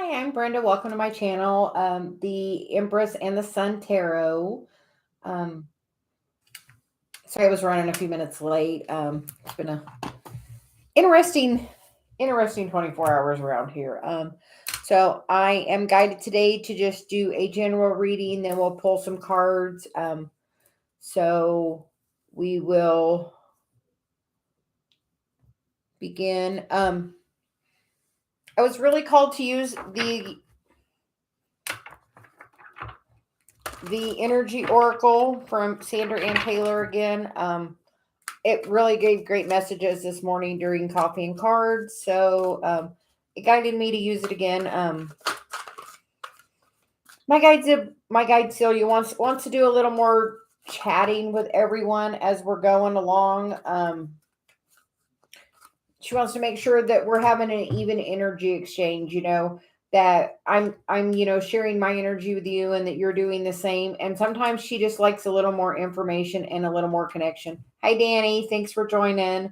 Hi, I'm Brenda. Welcome to my channel, the Empress and the Sun Tarot. Um, Sorry, I was running a few minutes late. It's been a interesting 24 hours around here. So I am guided today to just do a general reading, then we'll pull some cards. So we will begin. I was really called to use the Energy Oracle from Sandra Ann Taylor again. It really gave great messages this morning during coffee and cards, so it guided me to use it again. My guide Celia wants to do a little more chatting with everyone as we're going along. She wants to make sure that we're having an even energy exchange, that I'm sharing my energy with you and that you're doing the same. And sometimes she just likes a little more information and a little more connection. Hi Danny, thanks for joining.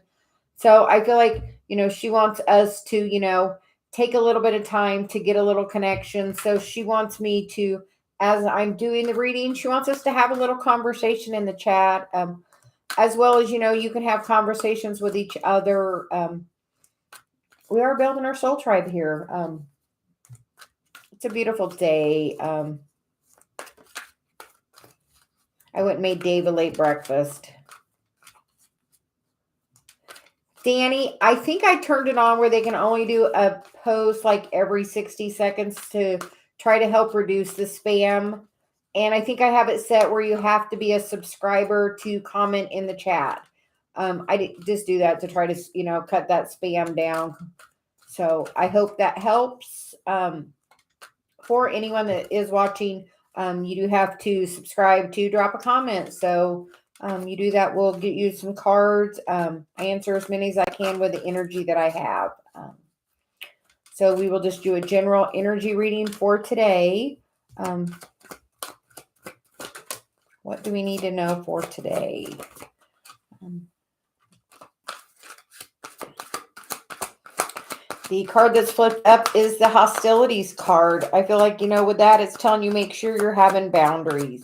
So I feel like, she wants us to, take a little bit of time to get a little connection. So she wants me to, as I'm doing the reading, she wants us to have a little conversation in the chat. As well as, you can have conversations with each other. We are building our soul tribe here. It's a beautiful day. I went and made Dave a late breakfast. Danny, I think I turned it on where they can only do a post like every 60 seconds to try to help reduce the spam. And I think I have it set where you have to be a subscriber to comment in the chat. I just do that to try to, cut that spam down. So I hope that helps. For anyone that is watching, you do have to subscribe to drop a comment. So you do that, we'll get you some cards. I answer as many as I can with the energy that I have. So we will just do a general energy reading for today. What do we need to know for today? The card that's flipped up is the hostilities card. I feel like, with that, it's telling you make sure you're having boundaries.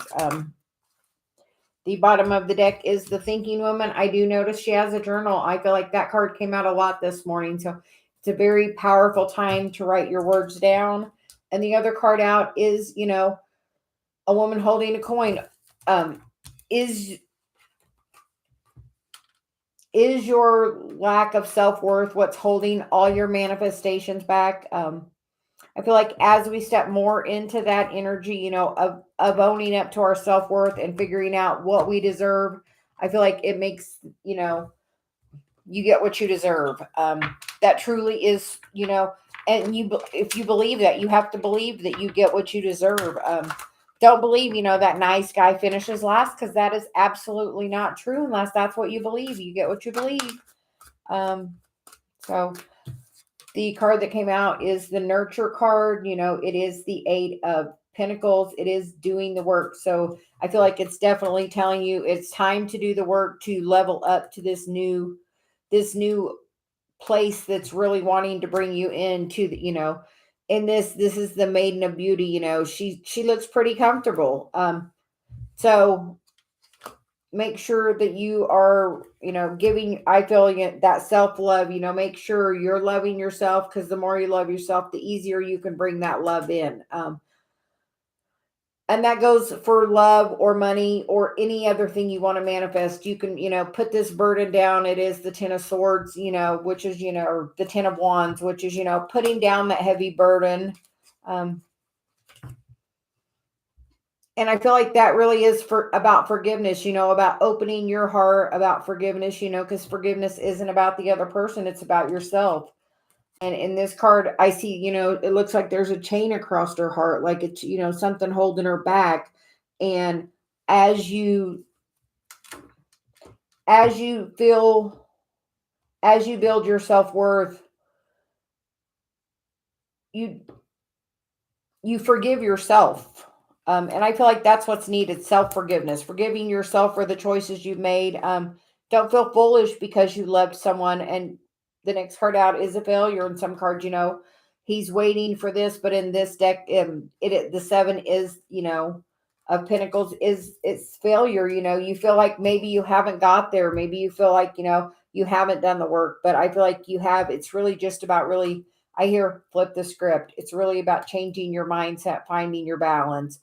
The bottom of the deck is the thinking woman. I do notice she has a journal. I feel like that card came out a lot this morning. So it's a very powerful time to write your words down. And the other card out is, a woman holding a coin. Is your lack of self-worth what's holding all your manifestations back? I feel like as we step more into that energy, of owning up to our self-worth and figuring out what we deserve, I feel like it makes, you get what you deserve. That truly is, and if you believe that, you have to believe that you get what you deserve. Don't believe, that nice guy finishes last, because that is absolutely not true unless that's what you believe. You get what you believe. So the card that came out is the nurture card. It is the 8 of Pentacles. It is doing the work. So I feel like it's definitely telling you it's time to do the work to level up to this new place that's really wanting to bring you into the, in this is the maiden of beauty. She looks pretty comfortable. So make sure that you are, giving, I feel that self-love, make sure you're loving yourself, because the more you love yourself, the easier you can bring that love in. And that goes for love or money or any other thing you want to manifest. You can, put this burden down. It is the 10 of Swords, which is, or the 10 of Wands, which is, putting down that heavy burden. And I feel like that really is about forgiveness, about opening your heart, about forgiveness, because forgiveness isn't about the other person. It's about yourself. And in this card, I see, it looks like there's a chain across her heart, like it's, something holding her back. And as you build your self-worth, you forgive yourself. And I feel like that's what's needed. Self-forgiveness, forgiving yourself for the choices you've made. Don't feel foolish because you loved someone. And the next card out is a failure. And some cards, he's waiting for this, but in this deck, the 7 is, of Pentacles is it's failure. You feel like maybe you haven't got there. Maybe you feel like, you haven't done the work, but I feel like you have. It's really just about really, I hear flip the script. It's really about changing your mindset, finding your balance.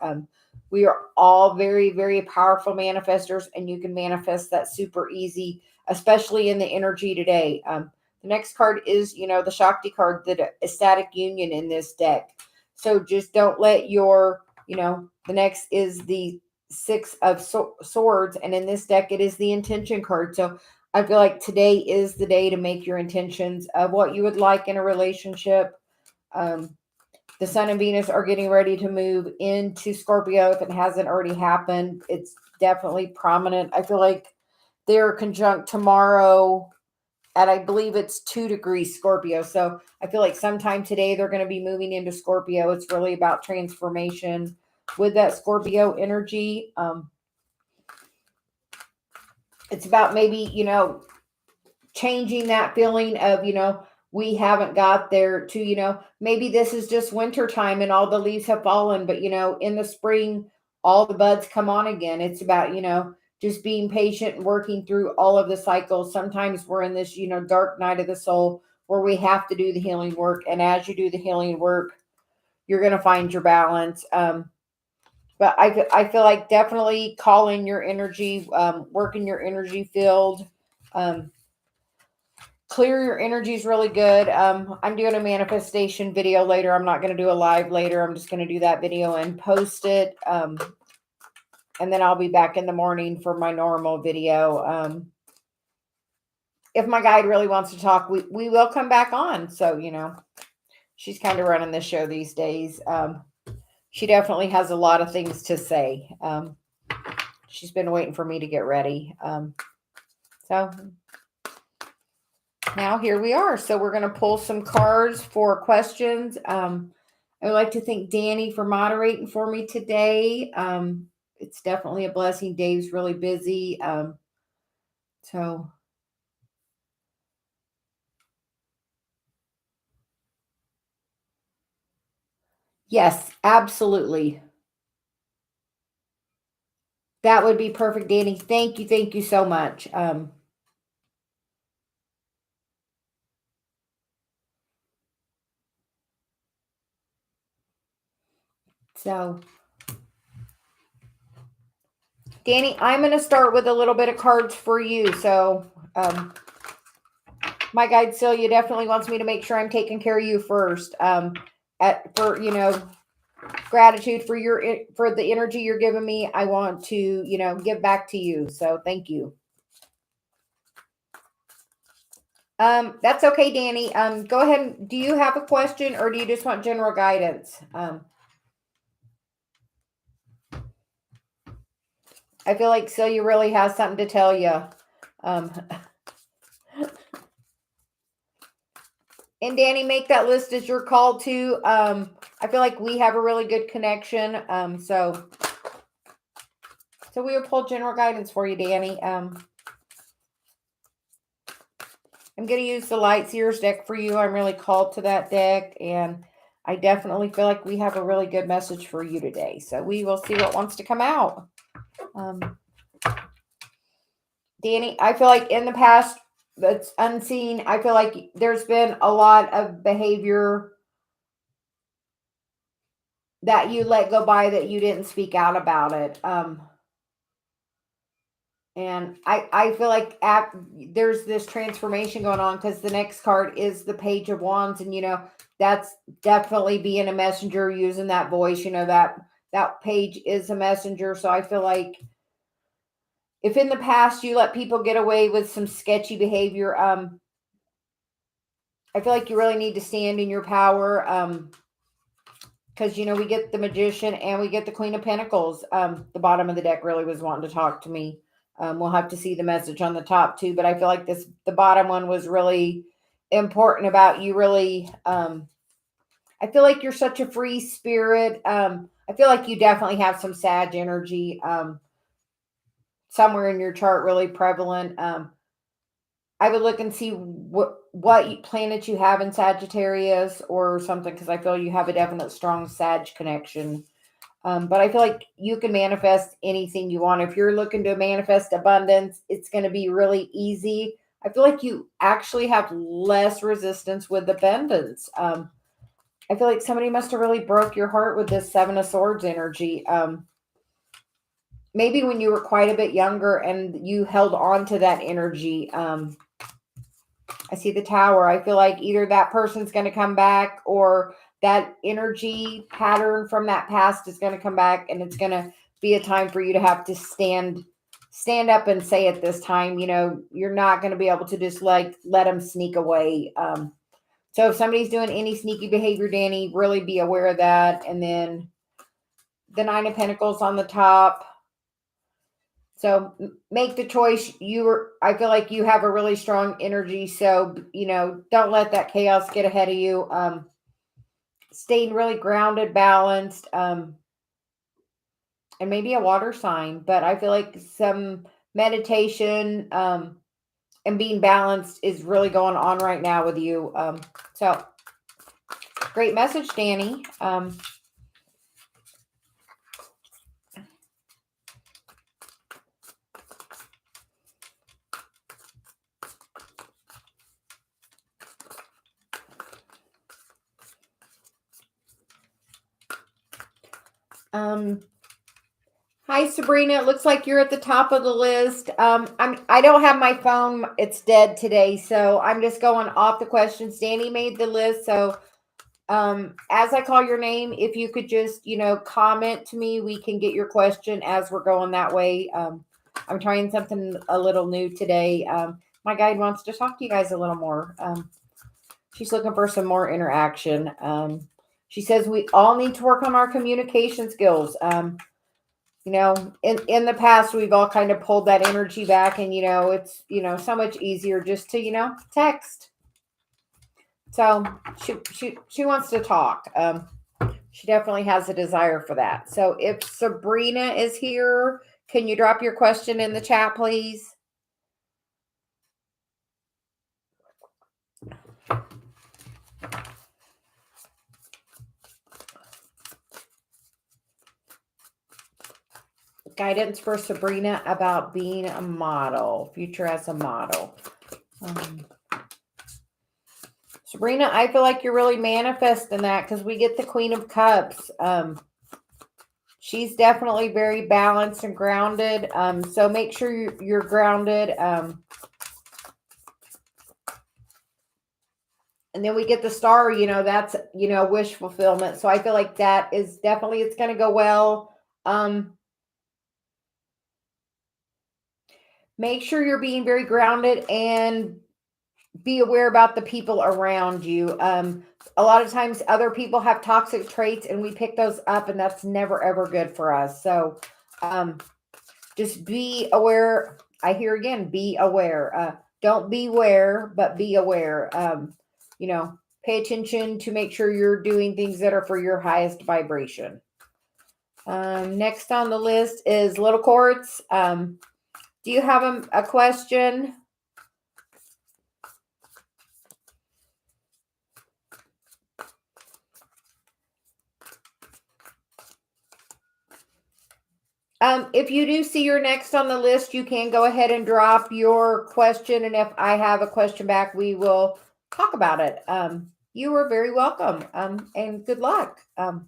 We are all very, very powerful manifestors, and you can manifest that super easy, especially in the energy today. The next card is, the Shakti card, the ecstatic union in this deck. So just don't let your, the next is the 6 of swords. And in this deck, it is the intention card. So I feel like today is the day to make your intentions of what you would like in a relationship. The Sun and Venus are getting ready to move into Scorpio. If it hasn't already happened, it's definitely prominent. I feel like they're conjunct tomorrow at, I believe it's 2 degrees Scorpio. So I feel like sometime today they're going to be moving into Scorpio. It's really about transformation with that Scorpio energy. It's about maybe, changing that feeling of, we haven't got there to, maybe this is just winter time and all the leaves have fallen, but, in the spring, all the buds come on again. It's about, just being patient and working through all of the cycles. Sometimes we're in this, dark night of the soul where we have to do the healing work. And as you do the healing work, you're going to find your balance. But I feel like definitely calling your energy, working your energy field, clear your energy is really good. I'm doing a manifestation video later. I'm not going to do a live later. I'm just going to do that video and post it. And then I'll be back in the morning for my normal video. If my guide really wants to talk, we will come back on. So, she's kind of running the show these days. She definitely has a lot of things to say. She's been waiting for me to get ready. So now here we are. So we're going to pull some cards for questions. I would like to thank Danny for moderating for me today. It's definitely a blessing. Dave's really busy. So yes, absolutely. That would be perfect, Danny. Thank you. Thank you so much. So Danny, I'm going to start with a little bit of cards for you. So, my guide Celia definitely wants me to make sure I'm taking care of you first. Gratitude for the energy you're giving me. I want to, give back to you. So, thank you. That's okay, Danny. Go ahead. Do you have a question or do you just want general guidance? I feel like Celia really has something to tell you. And Danny, make that list as you're called to. I feel like we have a really good connection. So we will pull general guidance for you, Danny. I'm going to use the Lightseers deck for you. I'm really called to that deck, and I definitely feel like we have a really good message for you today. So we will see what wants to come out. Danny, I feel like in the past, that's unseen. I feel like there's been a lot of behavior that you let go by that you didn't speak out about it. And I feel like there's this transformation going on because the next card is the Page of Wands. And, that's definitely being a messenger, using that voice, that page is a messenger. So I feel like if in the past you let people get away with some sketchy behavior, I feel like you really need to stand in your power. Because, we get the Magician and we get the Queen of Pentacles. The bottom of the deck really was wanting to talk to me. We'll have to see the message on the top too. But I feel like the bottom one was really important about you really. I feel like you're such a free spirit. I feel like you definitely have some Sag energy somewhere in your chart really prevalent. I would look and see what planet you have in Sagittarius or something, because I feel you have a definite strong Sag connection. But I feel like you can manifest anything you want. If you're looking to manifest abundance, it's going to be really easy. I feel like you actually have less resistance with abundance. I feel like somebody must have really broke your heart with this Seven of Swords energy. Maybe when you were quite a bit younger and you held on to that energy. I see the Tower. I feel like either that person's going to come back or that energy pattern from that past is going to come back, and it's going to be a time for you to have to stand up and say at this time, you're not going to be able to just like let them sneak away. So if somebody's doing any sneaky behavior, Danny, really be aware of that. And then the Nine of Pentacles on the top. So make the choice. I feel like you have a really strong energy. So, don't let that chaos get ahead of you. Staying really grounded, balanced, and maybe a water sign. But I feel like some meditation and being balanced is really going on right now with you. So great message, Danny. Hi, Sabrina. It looks like you're at the top of the list. I don't have my phone. It's dead today. So I'm just going off the questions. Danny made the list. So as I call your name, if you could just, comment to me, we can get your question as we're going that way. I'm trying something a little new today. My guide wants to talk to you guys a little more. She's looking for some more interaction. She says we all need to work on our communication skills. In the past, we've all kind of pulled that energy back, and, it's, so much easier just to, text. So she wants to talk. She definitely has a desire for that. So if Sabrina is here, can you drop your question in the chat, please? Guidance for Sabrina about being a model, future as a model. Sabrina, I feel like you're really manifesting that because we get the Queen of Cups. She's definitely very balanced and grounded. So make sure you're grounded. And then we get the Star, that's, wish fulfillment. So I feel like that is definitely, it's going to go well. Make sure you're being very grounded and be aware about the people around you. A lot of times other people have toxic traits and we pick those up, and that's never, ever good for us. So just be aware. I hear again, be aware. Don't beware, but be aware. Pay attention to make sure you're doing things that are for your highest vibration. Next on the list is Little Quartz. Do you have a question? If you do see you're next on the list, you can go ahead and drop your question. And if I have a question back, we will talk about it. You are very welcome. And good luck. So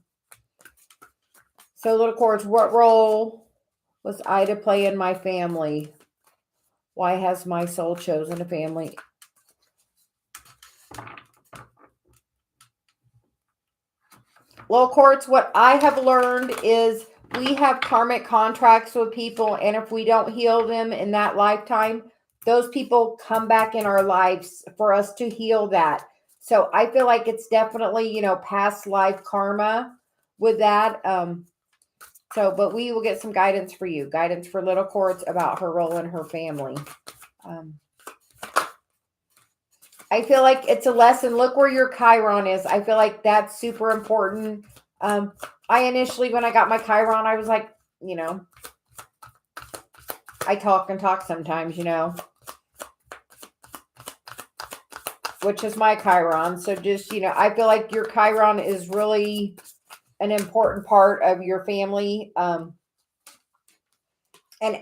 Little Quartz, what role was I to play in my family? Why has my soul chosen a family? Little Quartz, what I have learned is we have karmic contracts with people, and if we don't heal them in that lifetime, those people come back in our lives for us to heal that. So I feel like it's definitely, past life karma with that. But we will get some guidance for you. Guidance for Little Quartz about her role in her family. I feel like it's a lesson. Look where your Chiron is. I feel like that's super important. I initially, when I got my Chiron, I was like, I talk and talk sometimes, which is my Chiron. So just, I feel like your Chiron is really an important part of your family. And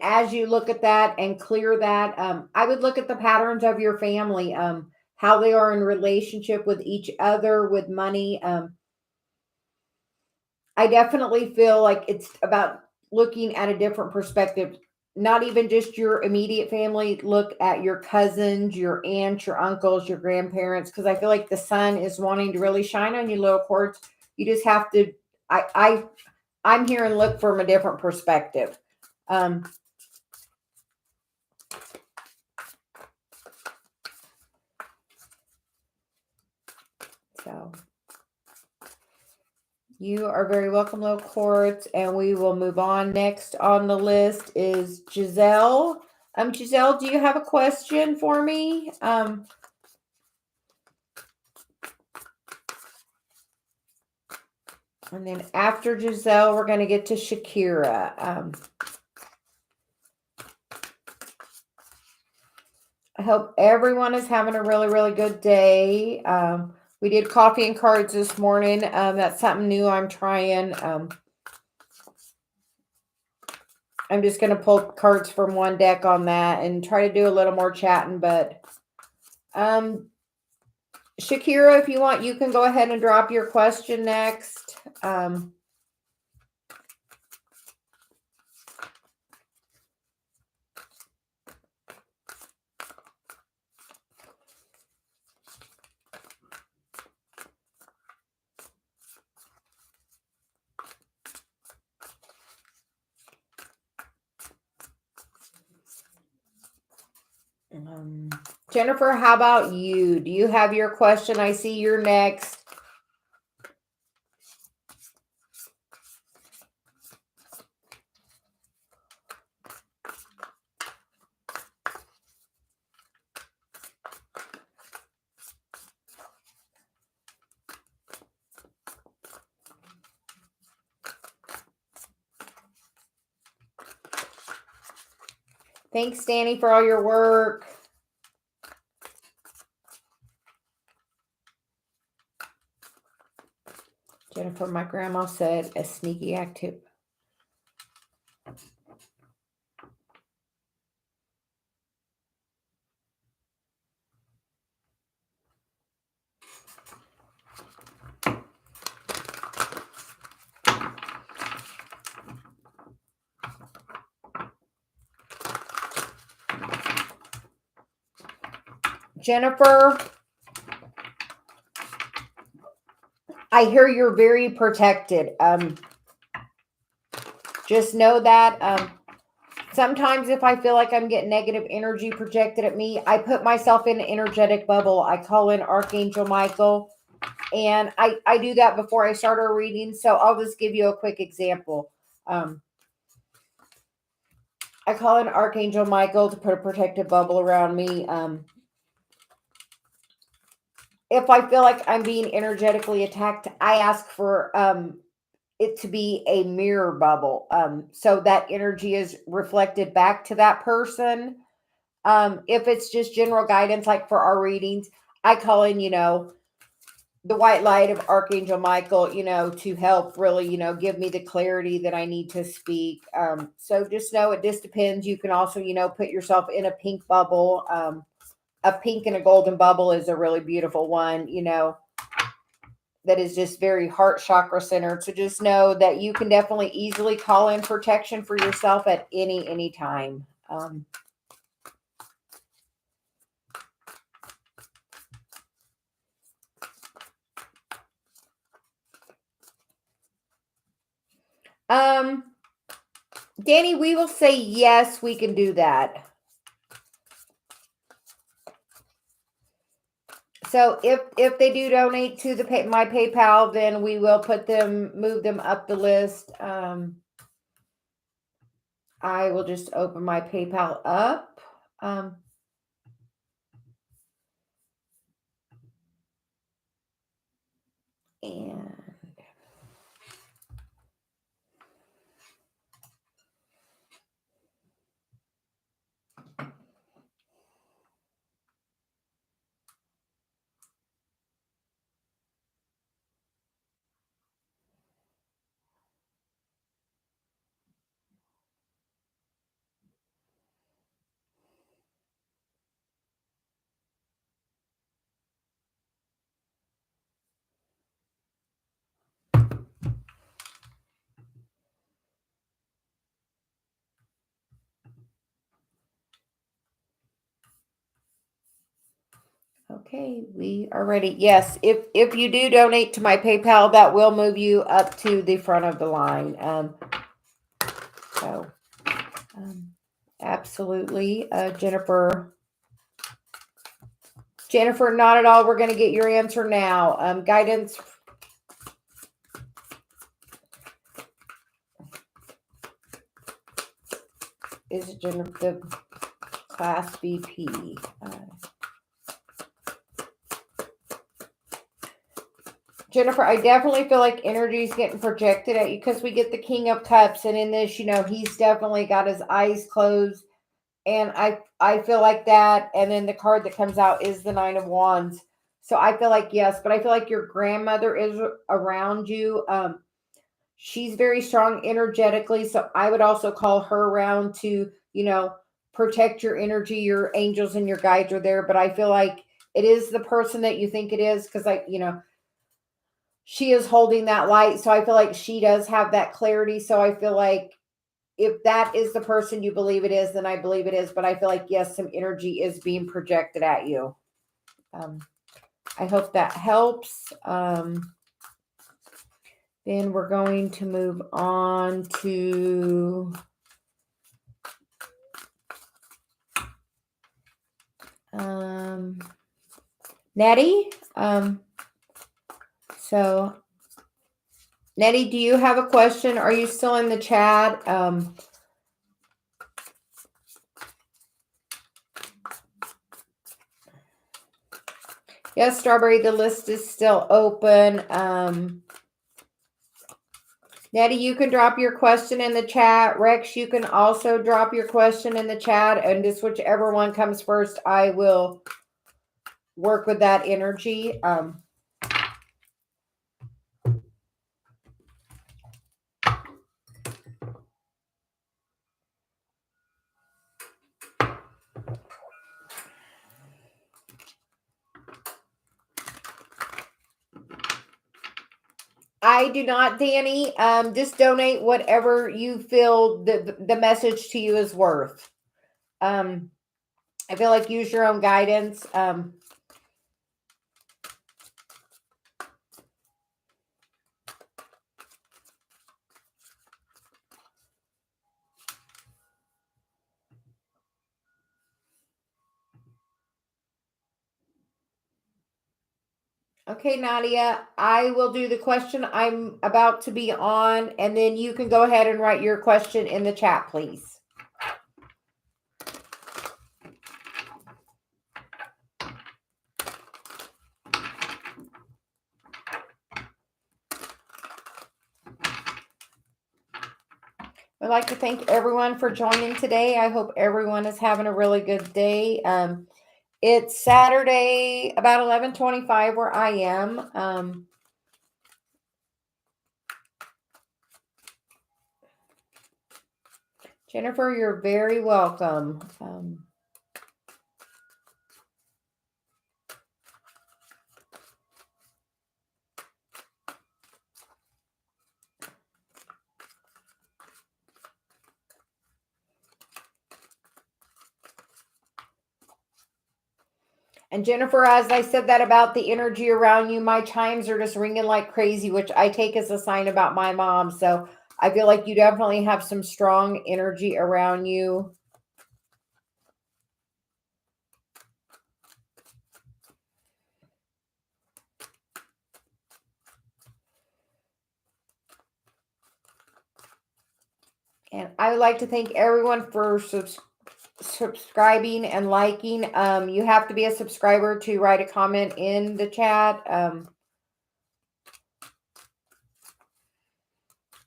as you look at that and clear that, I would look at the patterns of your family, how they are in relationship with each other, with money. I definitely feel like it's about looking at a different perspective, not even just your immediate family. Look at your cousins, your aunts, your uncles, your grandparents, because I feel like the sun is wanting to really shine on you, little quartz. You just have to. I'm here and look from a different perspective. So you are very welcome, little quartz, and we will move on. Next on the list is Giselle. Giselle, do you have a question for me? And then after Giselle, we're going to get to Shakira. I hope everyone is having a really, really good day. We did coffee and cards this morning. That's something new I'm trying. I'm just going to pull cards from one deck on that and try to do a little more chatting. But Shakira, if you want, you can go ahead and drop your question next. Jennifer, how about you? Do you have your question? I see you're next. Thanks, Danny, for all your work. Jennifer, my grandma said a sneaky active. Jennifer, I hear you're very protected. Just know that sometimes if I feel like I'm getting negative energy projected at me, I put myself in an energetic bubble. I call in Archangel Michael, and I do that before I start our reading. So I'll just give you a quick example. I call in Archangel Michael to put a protective bubble around me. If I feel like I'm being energetically attacked, I ask for it to be a mirror bubble. So that energy is reflected back to that person. If it's just general guidance, like for our readings, I call in, the white light of Archangel Michael, to help really, give me the clarity that I need to speak. So just know it just depends. You can also, put yourself in a pink bubble. A pink and a golden bubble is a really beautiful one, that is just very heart chakra centered. So just know that you can definitely easily call in protection for yourself at any time. Danny, we will say yes, we can do that. So if they do donate to the my PayPal, then we will move them up the list. I will just open my PayPal up. And Okay, we are ready. Yes, if you do donate to my PayPal, that will move you up to the front of the line. So, absolutely, Jennifer. Jennifer, not at all. We're going to get your answer now. Guidance. Is Jennifer the class BP? Jennifer, I definitely feel like energy is getting projected at you because we get the King of Cups, and in this, he's definitely got his eyes closed, and I feel like that. And then the card that comes out is the Nine of Wands. So I feel like yes, but I feel like your grandmother is around you. She's very strong energetically, so I would also call her around to protect your energy. Your angels and your guides are there, but I feel like it is the person that you think it is because she is holding that light. So I feel like she does have that clarity. So I feel like if that is the person you believe it is, then I believe it is. But I feel like, yes, some energy is being projected at you. I hope that helps. Then we're going to move on to Nettie. So Nettie, do you have a question? Are you still in the chat? Yes, Strawberry, the list is still open. Nettie, you can drop your question in the chat. Rex, you can also drop your question in the chat. And just whichever one comes first, I will work with that energy. I do not, Danny. Just donate whatever you feel the message to you is worth. I feel like use your own guidance. Okay, Nadia, I will do the question I'm about to be on, and then you can go ahead and write your question in the chat, please. I'd like to thank everyone for joining today. I hope everyone is having a really good day. It's Saturday, about 11:25 where I am. Jennifer, you're very welcome. And Jennifer, as I said that about the energy around you, my chimes are just ringing like crazy, which I take as a sign about my mom. So I feel like you definitely have some strong energy around you. And I would like to thank everyone for subscribing and liking. You have to be a subscriber to write a comment in the chat.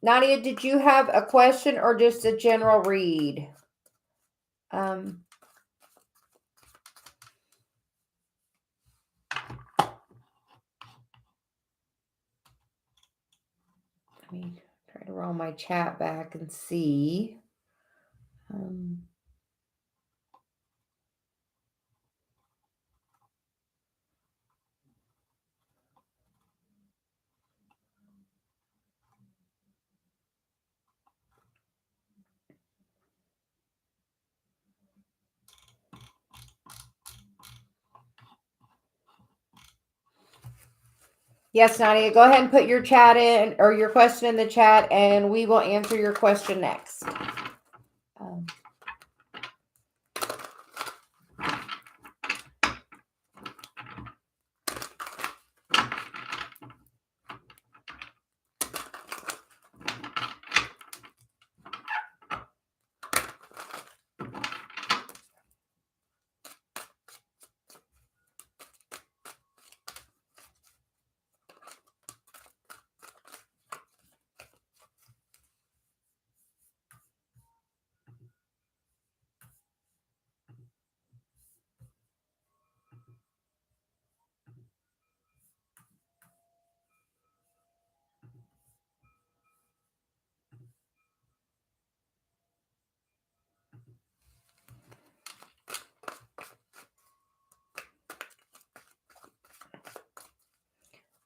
Nadia, did you have a question or just a general read? Let me try to roll my chat back and see. Yes, Nadia, go ahead and put your chat in or your question in the chat and we will answer your question next.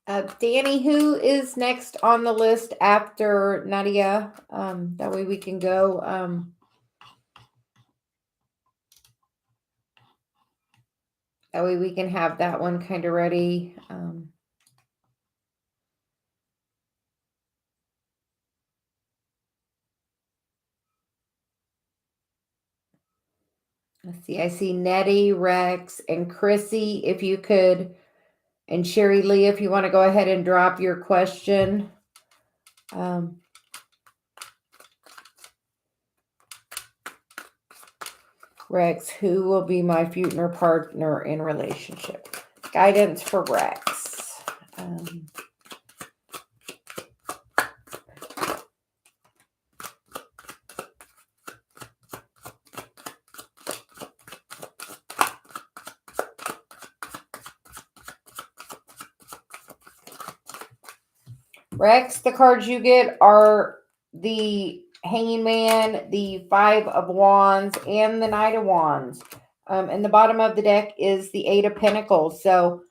Um, Danny, who is next on the list after Nadia? That way we can go. That way we can have that one kind of ready. Let's see. I see Nettie, Rex, and Chrissy. If you could, and Sherry Lee, if you want to go ahead and drop your question. Rex, who will be my future partner in relationship? Guidance for Rex. Rex, the cards you get are the Hanging Man, the Five of Wands, and the Knight of Wands. And the bottom of the deck is the Eight of Pentacles. So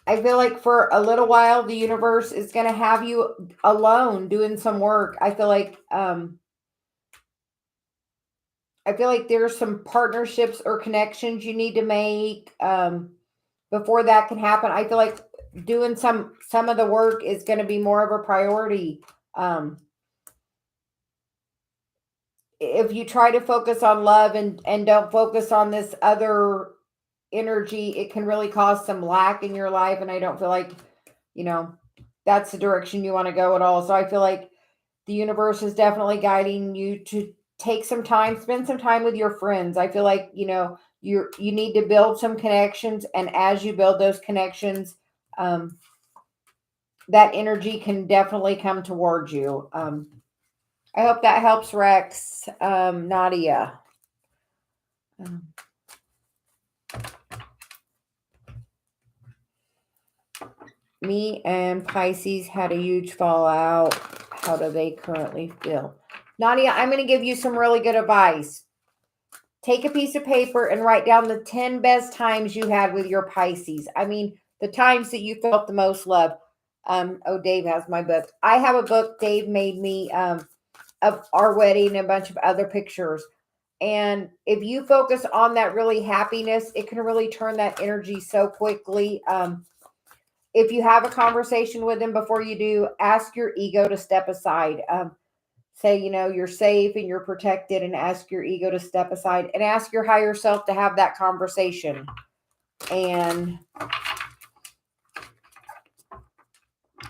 I feel like for a little while, the universe is going to have you alone doing some work. I feel like there's some partnerships or connections you need to make before that can happen. I feel like doing some of the work is going to be more of a priority. If you try to focus on love and don't focus on this other energy, it can really cause some lack in your life. And I don't feel like, that's the direction you want to go at all. So I feel like the universe is definitely guiding you to take some time, spend some time with your friends. I feel like, you need to build some connections. And as you build those connections, that energy can definitely come towards you. I hope that helps, Rex. Nadia. Me and Pisces had a huge fallout. How do they currently feel? Nadia, I'm going to give you some really good advice. Take a piece of paper and write down the 10 best times you had with your Pisces. I mean, the times that you felt the most love. Dave has my book. I have a book Dave made me of our wedding and a bunch of other pictures. And if you focus on that really happiness, it can really turn that energy so quickly. If you have a conversation with him before you do, ask your ego to step aside. Say, you're safe and you're protected, and ask your ego to step aside and ask your higher self to have that conversation. And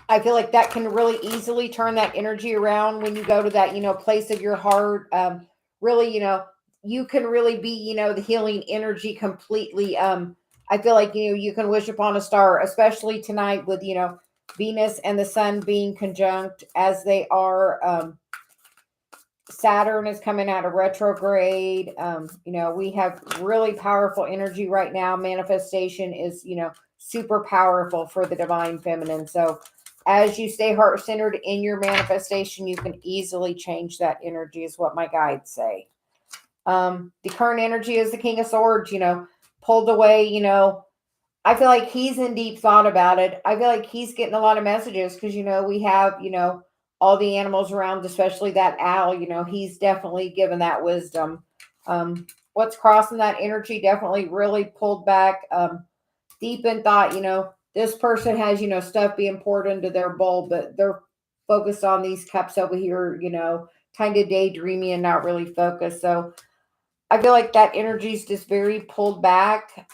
I feel like that can really easily turn that energy around when you go to that, place of your heart. Really, you can really be, the healing energy completely. I feel like, you can wish upon a star, especially tonight with, Venus and the sun being conjunct as they are. Saturn is coming out of retrograde. We have really powerful energy right now. Manifestation is, super powerful for the divine feminine. So as you stay heart-centered in your manifestation, you can easily change that energy, is what my guides say. The current energy is the King of Swords, pulled away, I feel like he's in deep thought about it. I feel like he's getting a lot of messages because, we have, all the animals around, especially that owl, he's definitely given that wisdom. What's crossing that energy definitely really pulled back deep in thought, this person has, stuff being poured into their bowl, but they're focused on these cups over here, kind of daydreamy and not really focused. So I feel like that energy is just very pulled back.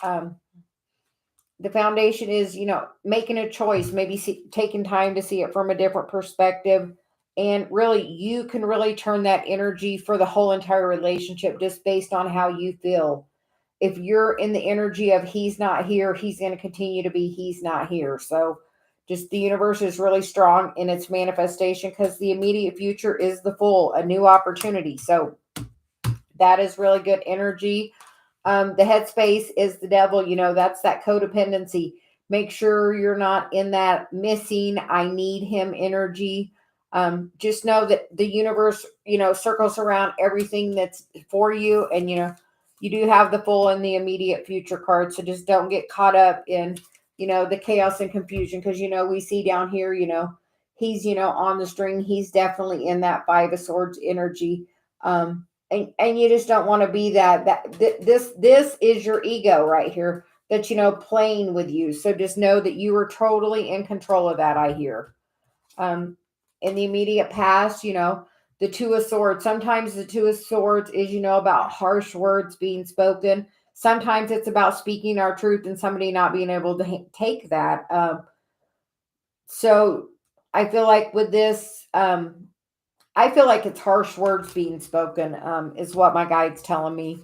The foundation is, making a choice, maybe taking time to see it from a different perspective. And really, you can really turn that energy for the whole entire relationship just based on how you feel. If you're in the energy of he's not here, he's going to continue to be he's not here. So just the universe is really strong in its manifestation because the immediate future is the full, a new opportunity. So that is really good energy. The headspace is the devil, that's that codependency. Make sure you're not in that missing, I need him energy. Just know that the universe, circles around everything that's for you. And, you do have the full and the immediate future card. So just don't get caught up in, the chaos and confusion. Cause, we see down here, he's, on the string. He's definitely in that Five of Swords energy. And you just don't want to be this is your ego right here that, playing with you. So just know that you are totally in control of that. I hear, in the immediate past, the Two of Swords. Sometimes the Two of Swords is, about harsh words being spoken. Sometimes it's about speaking our truth and somebody not being able to take that. So I feel like with this, I feel like it's harsh words being spoken, is what my guide's telling me.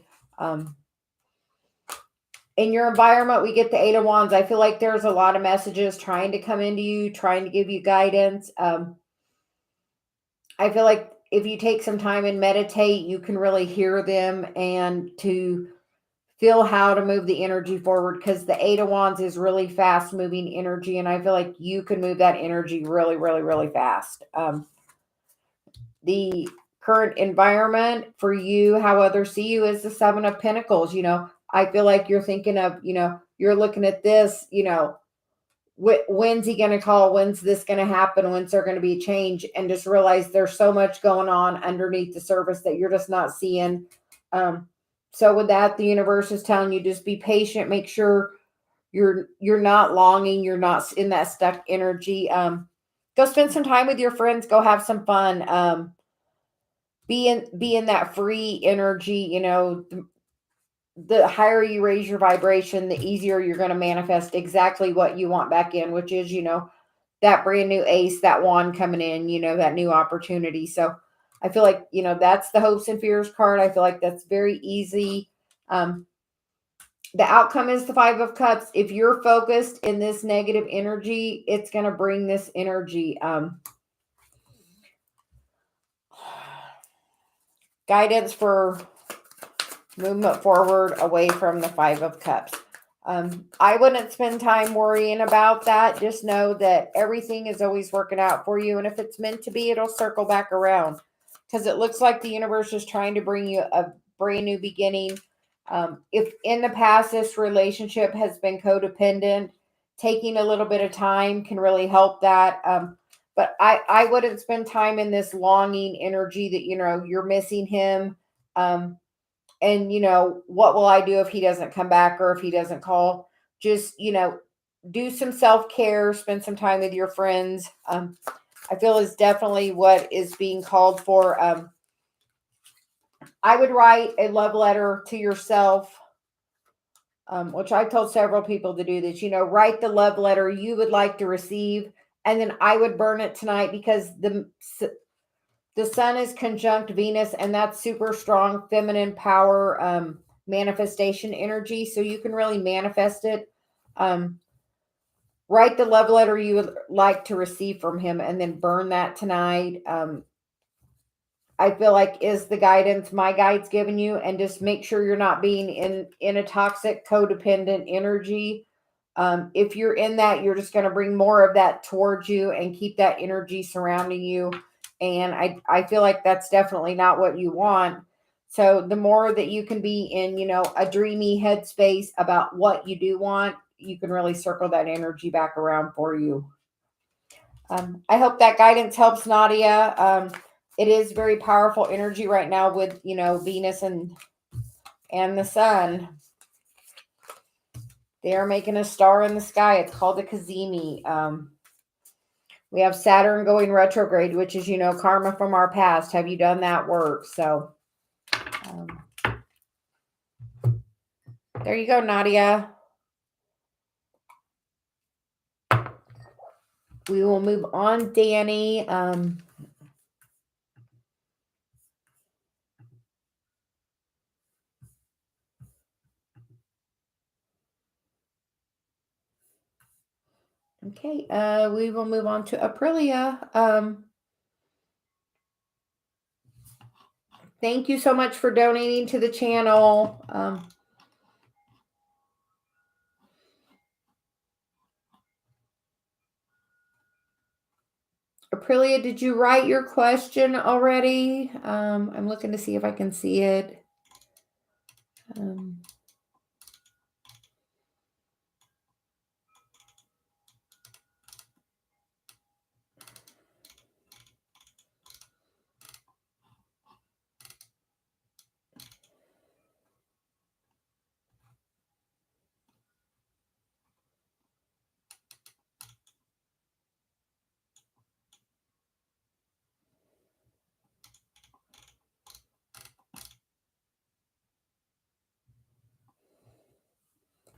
In your environment, we get the Eight of Wands. I feel like there's a lot of messages trying to come into you, trying to give you guidance. I feel like if you take some time and meditate, you can really hear them and to feel how to move the energy forward, because the Eight of Wands is really fast moving energy. And I feel like you can move that energy really, really, really fast. The current environment for you, how others see you, is the Seven of Pentacles. I feel like you're thinking of, you're looking at this, when's he going to call? When's this going to happen? When's there going to be a change? And just realize there's so much going on underneath the surface that you're just not seeing. So with that, the universe is telling you, just be patient. Make sure you're not longing. You're not in that stuck energy. Go spend some time with your friends. Go have some fun. Be in that free energy. The higher you raise your vibration, the easier you're going to manifest exactly what you want back in, which is, that brand new ace, that wand coming in, that new opportunity. So I feel like, that's the hopes and fears card. I feel like that's very easy. The outcome is the Five of Cups. If you're focused in this negative energy, it's going to bring this energy. Guidance for movement forward away from the Five of Cups. I wouldn't spend time worrying about that. Just know that everything is always working out for you. And if it's meant to be, it'll circle back around, because it looks like the universe is trying to bring you a brand new beginning. If in the past this relationship has been codependent, taking a little bit of time can really help that. But I wouldn't spend time in this longing energy that, you're missing him. And, what will I do if he doesn't come back or if he doesn't call? Just, do some self-care, spend some time with your friends. I feel is definitely what is being called for. I would write a love letter to yourself, which I've told several people to do this. Write the love letter you would like to receive. And then I would burn it tonight, because the sun is conjunct Venus, and that's super strong feminine power, manifestation energy. So you can really manifest it. Write the love letter you would like to receive from him, and then burn that tonight. I feel like is the guidance my guide's giving you. And just make sure you're not being in a toxic codependent energy. If you're in that, you're just going to bring more of that towards you and keep that energy surrounding you. And I feel like that's definitely not what you want. So the more that you can be in, a dreamy headspace about what you do want, you can really circle that energy back around for you. I hope that guidance helps, Nadia. It is very powerful energy right now with, Venus and the sun. They are making a star in the sky. It's called a Kazemi. We have Saturn going retrograde, which is, karma from our past. Have you done that work? So, there you go, Nadia. We will move on, Danny. Okay, we will move on to Aprilia. Thank you so much for donating to the channel. Aprilia, did you write your question already? I'm looking to see if I can see it.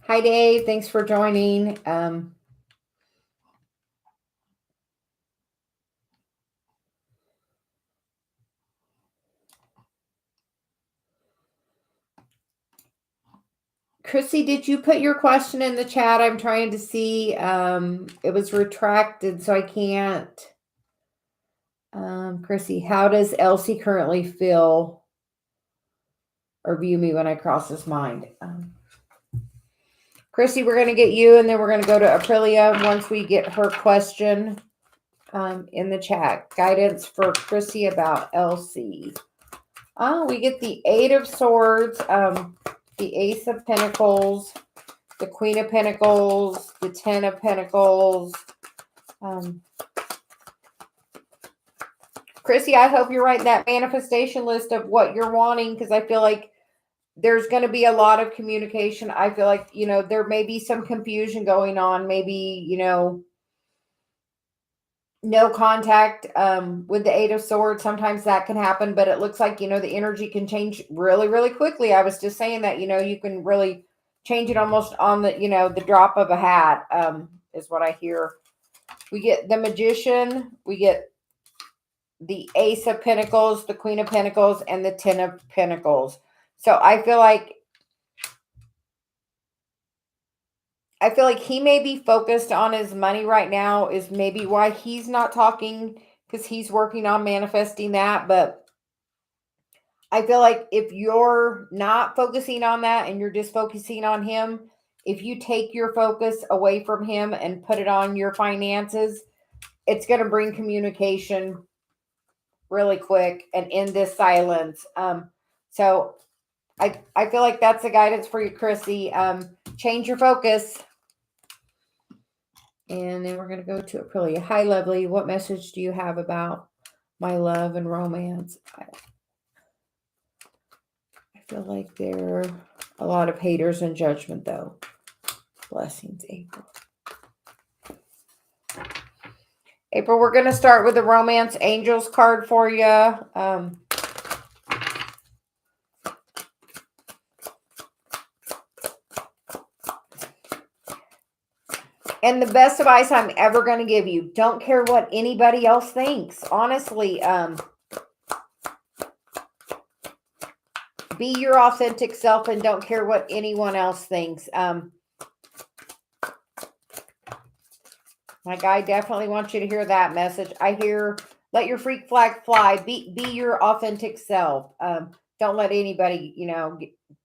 Hi, Dave. Thanks for joining. Chrissy, did you put your question in the chat? I'm trying to see. It was retracted, so I can't. Chrissy, how does Elsie currently feel or view me when I cross his mind? Chrissy, we're going to get you, and then we're going to go to Aprilia once we get her question in the chat. Guidance for Chrissy about Elsie. We get the Eight of Swords, the Ace of Pentacles, the Queen of Pentacles, the Ten of Pentacles. Chrissy, I hope you're writing that manifestation list of what you're wanting, because I feel like there's going to be a lot of communication. I feel like, there may be some confusion going on. Maybe, no contact with the Eight of Swords. Sometimes that can happen, but it looks like, the energy can change really, really quickly. I was just saying that, you can really change it almost on the, the drop of a hat, is what I hear. We get the Magician. We get the Ace of Pentacles, the Queen of Pentacles, and the Ten of Pentacles. So I feel like he may be focused on his money right now, is maybe why he's not talking, because he's working on manifesting that. But I feel like if you're not focusing on that and you're just focusing on him, if you take your focus away from him and put it on your finances, it's going to bring communication really quick and end this silence. So I feel like that's the guidance for you, Chrissy. Change your focus. And then we're going to go to Aprilia. Hi, lovely. What message do you have about my love and romance? I feel like there are a lot of haters and judgment, though. Blessings, April. April, we're going to start with the Romance Angels card for you. And the best advice I'm ever going to give you, don't care what anybody else thinks. Honestly, be your authentic self and don't care what anyone else thinks. My guy definitely wants you to hear that message. I hear, let your freak flag fly. Be your authentic self. Don't let anybody,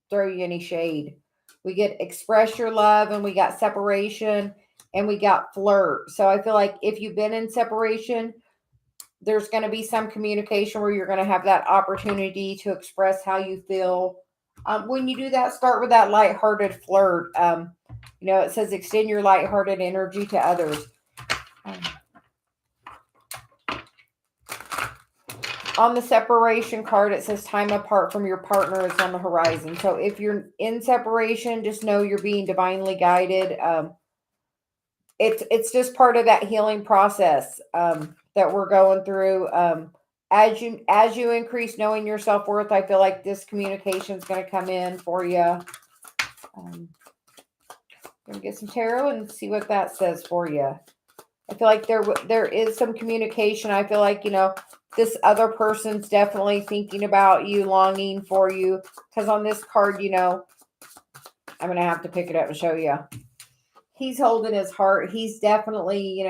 throw you any shade. We get express your love, and we got separation, and we got flirt. So I feel like if you've been in separation, there's going to be some communication where you're going to have that opportunity to express how you feel. When you do that, start with that lighthearted flirt. It says extend your lighthearted energy to others. on the separation card, it says time apart from your partner is on the horizon. So if you're in separation, just know you're being divinely guided. It's just part of that healing process that we're going through. As you increase knowing your self-worth, I feel like this communication is going to come in for you. Gonna get some tarot and see what that says for you. I feel like there is some communication. I feel like, this other person's definitely thinking about you, longing for you. Because on this card, I'm going to have to pick it up and show you. He's holding his heart. He's definitely,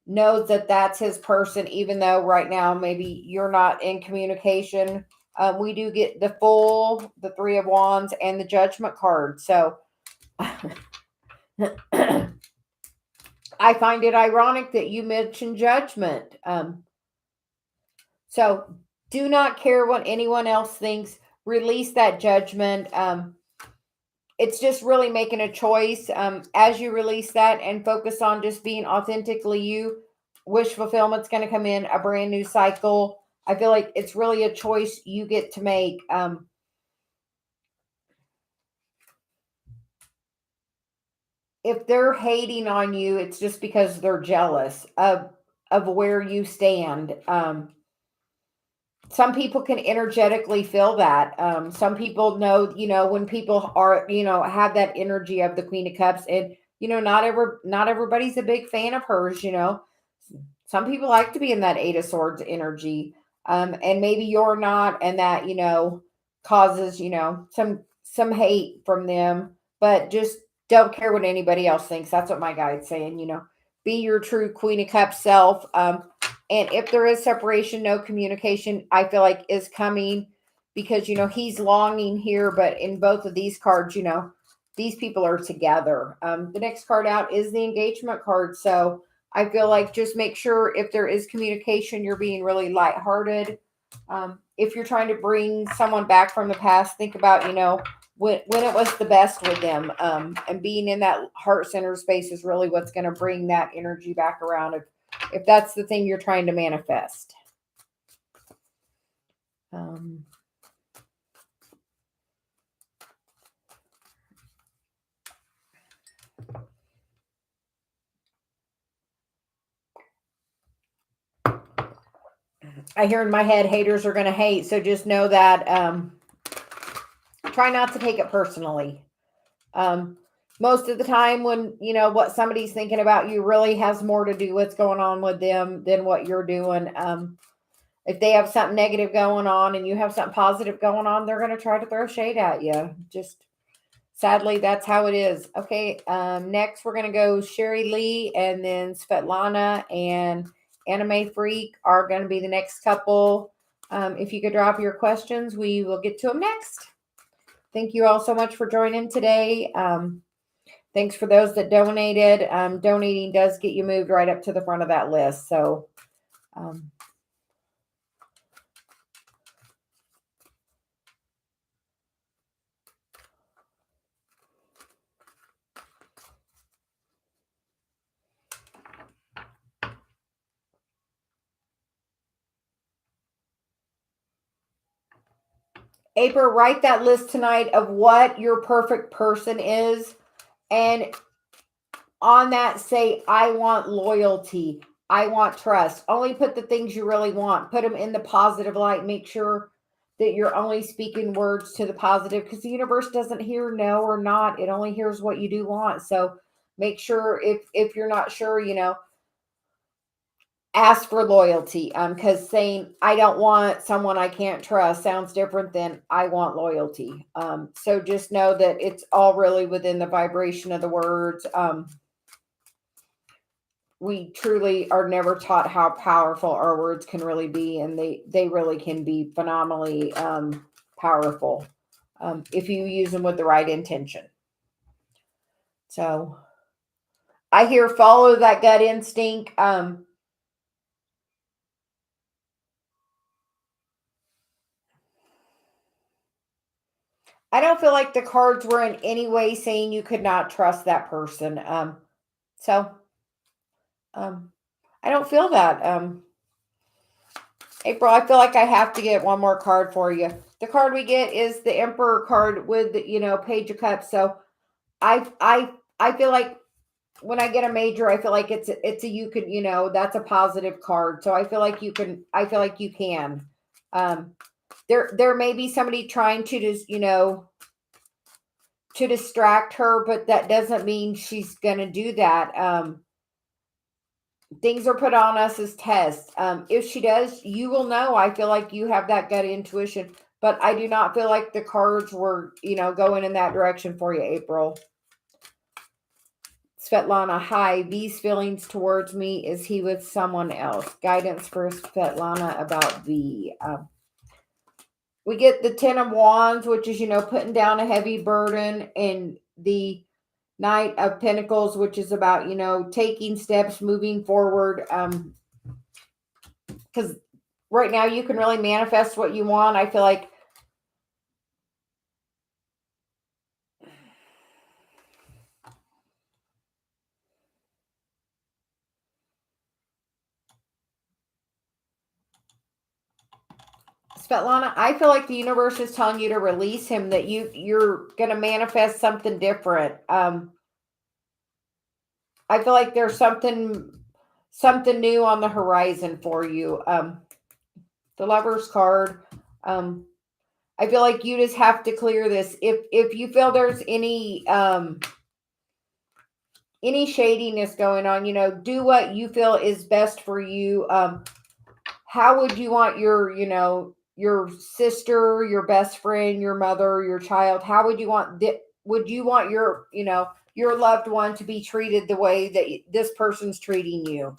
knows that that's his person, even though right now maybe you're not in communication. We do get the Fool, the Three of Wands, and the Judgment card. So I find it ironic that you mentioned judgment. So do not care what anyone else thinks. Release that judgment. It's just really making a choice. As you release that and focus on just being authentically you, wish fulfillment's going to come in, a brand new cycle. I feel like it's really a choice you get to make. If they're hating on you, it's just because they're jealous of where you stand. Some people can energetically feel that. Some people know, when people are, have that energy of the Queen of Cups, and not everybody's a big fan of hers. Some people like to be in that Eight of Swords energy, and maybe you're not, and that causes some hate from them. But just don't care what anybody else thinks. That's what my guide's saying. Be your true Queen of Cups self. And if there is separation, no communication, I feel like is coming, because, he's longing here. But in both of these cards, these people are together. The next card out is the Engagement card. So I feel like just make sure if there is communication, you're being really lighthearted. If you're trying to bring someone back from the past, think about, when it was the best with them. And being in that heart center space is really what's going to bring that energy back around if that's the thing you're trying to manifest. I hear in my head, haters are going to hate. So just know that, try not to take it personally. Most of the time when, what somebody's thinking about you really has more to do what's going on with them than what you're doing. If they have something negative going on and you have something positive going on, they're going to try to throw shade at you. Just sadly, that's how it is. Okay. Next we're going to go Sherry Lee, and then Svetlana and Anime Freak are going to be the next couple. If you could drop your questions, we will get to them next. Thank you all so much for joining today. Thanks for those that donated. Donating does get you moved right up to the front of that list. So, April, write that list tonight of what your perfect person is. And on that, say, I want loyalty. I want trust. Only put the things you really want. Put them in the positive light. Make sure that you're only speaking words to the positive, because the universe doesn't hear no or not. It only hears what you do want. So make sure if you're not sure, ask for loyalty. Because saying I don't want someone I can't trust sounds different than I want loyalty. So just know that it's all really within the vibration of the words. We truly are never taught how powerful our words can really be, and they really can be phenomenally powerful if you use them with the right intention. So I hear follow that gut instinct. I don't feel like the cards were in any way saying you could not trust that person. I don't feel that. April, I feel like I have to get one more card for you. The card we get is the Emperor card with the, Page of Cups. So I feel like when I get a major, I feel like it's a you can, that's a positive card. So I feel like you can. There may be somebody trying to just, to distract her, but that doesn't mean she's gonna do that. Things are put on us as tests. If she does, you will know. I feel like you have that gut intuition, but I do not feel like the cards were, going in that direction for you, April. Svetlana, hi. V's feelings towards me. Is he with someone else? Guidance for Svetlana about V. We get the Ten of Wands, which is, putting down a heavy burden, and the Knight of Pentacles, which is about, taking steps, moving forward. Because right now you can really manifest what you want. I feel like Svetlana, I feel like the universe is telling you to release him, that you're going to manifest something different. I feel like there's something new on the horizon for you. The Lover's card. I feel like you just have to clear this. If you feel there's any shadiness going on, do what you feel is best for you. How would you want your sister, your best friend, your mother, your child, how would you want would you want your, your loved one to be treated the way that this person's treating you?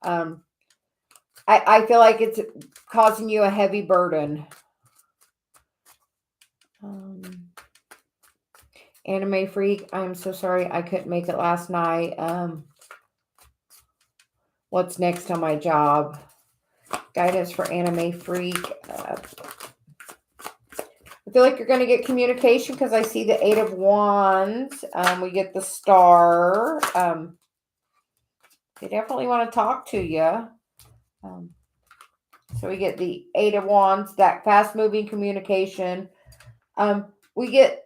I feel like it's causing you a heavy burden. Anime Freak, I'm so sorry I couldn't make it last night. What's next on my job? Guidance for Anime Freak. I feel like you're going to get communication because I see the Eight of Wands. We get the Star. They definitely want to talk to you. So we get the Eight of Wands, that fast-moving communication. We get,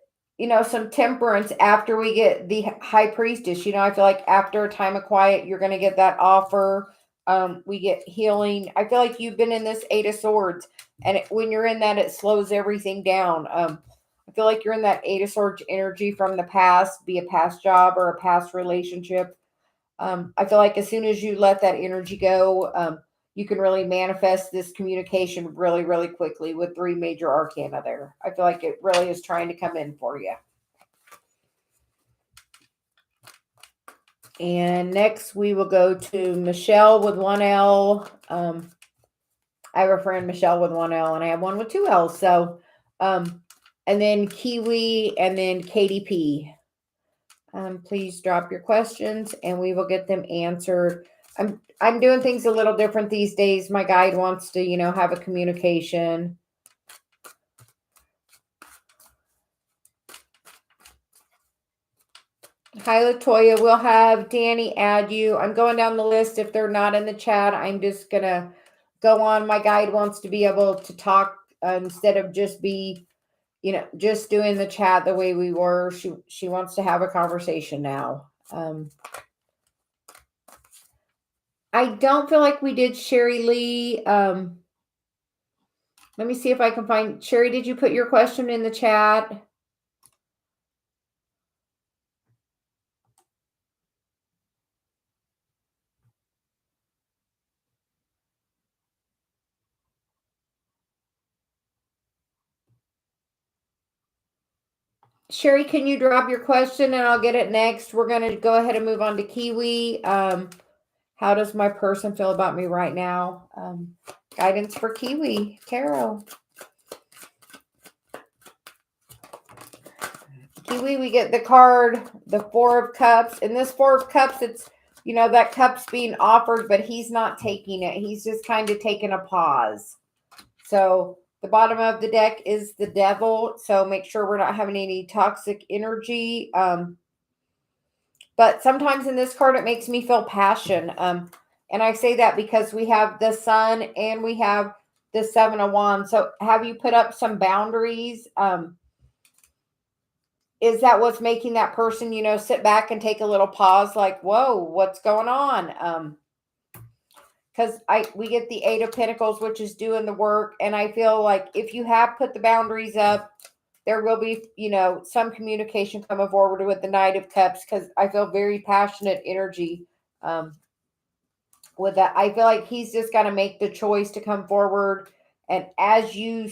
some temperance after we get the High Priestess. I feel like after a time of quiet, you're going to get that offer. We get healing. I feel like you've been in this Eight of Swords, and when you're in that, it slows everything down. I feel like you're in that Eight of Swords energy from the past, be a past job or a past relationship. I feel like as soon as you let that energy go, you can really manifest this communication really, really quickly with 3 major arcana there. I feel like it really is trying to come in for you. And next we will go to Michelle with 1 L. I have a friend, Michelle, with 1 L, and I have one with 2 L's. So, and then Kiwi, and then KDP. Please drop your questions and we will get them answered. I'm doing things a little different these days. My guide wants to, have a communication. Hi, Latoya. We'll have Danny add you. I'm going down the list. If they're not in the chat, I'm just going to go on. My guide wants to be able to talk instead of just be, just doing the chat the way we were. She wants to have a conversation now. I don't feel like we did Sherry Lee. Let me see if I can find Sherry. Did you put your question in the chat? Sherry, can you drop your question and I'll get it next? We're going to go ahead and move on to Kiwi. How does my person feel about me right now? Guidance for Kiwi, Tarot. Kiwi, we get the card, the 4 of Cups. In this 4 of Cups, it's, that cup's being offered, but he's not taking it. He's just kind of taking a pause. So the bottom of the deck is the Devil. So make sure we're not having any toxic energy. But sometimes in this card, it makes me feel passion. And I say that because we have the Sun and we have the Seven of Wands. So have you put up some boundaries? Is that what's making that person, sit back and take a little pause, like, whoa, what's going on? Because we get the Eight of Pentacles, which is doing the work. And I feel like if you have put the boundaries up, there will be, some communication coming forward with the Knight of Cups, because I feel very passionate energy with that. I feel like he's just got to make the choice to come forward. And as you,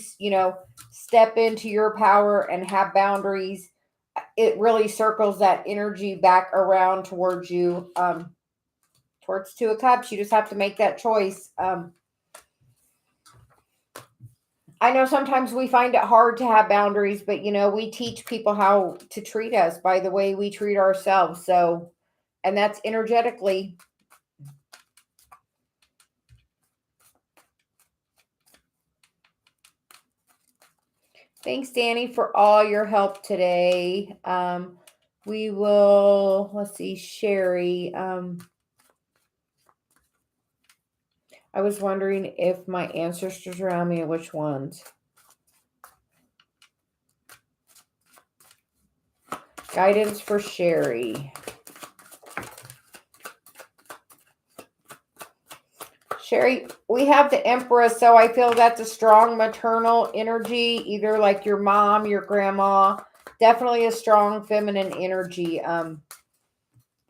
step into your power and have boundaries, it really circles that energy back around towards you, towards Two of Cups. You just have to make that choice. I know sometimes we find it hard to have boundaries, but we teach people how to treat us by the way we treat ourselves. So, and that's energetically. Thanks, Danny, for all your help today. We will, let's see, Sherry. I was wondering if my ancestors around me, which ones? Guidance for Sherry. Sherry, we have the Empress, so I feel that's a strong maternal energy, either like your mom, your grandma. Definitely a strong feminine energy.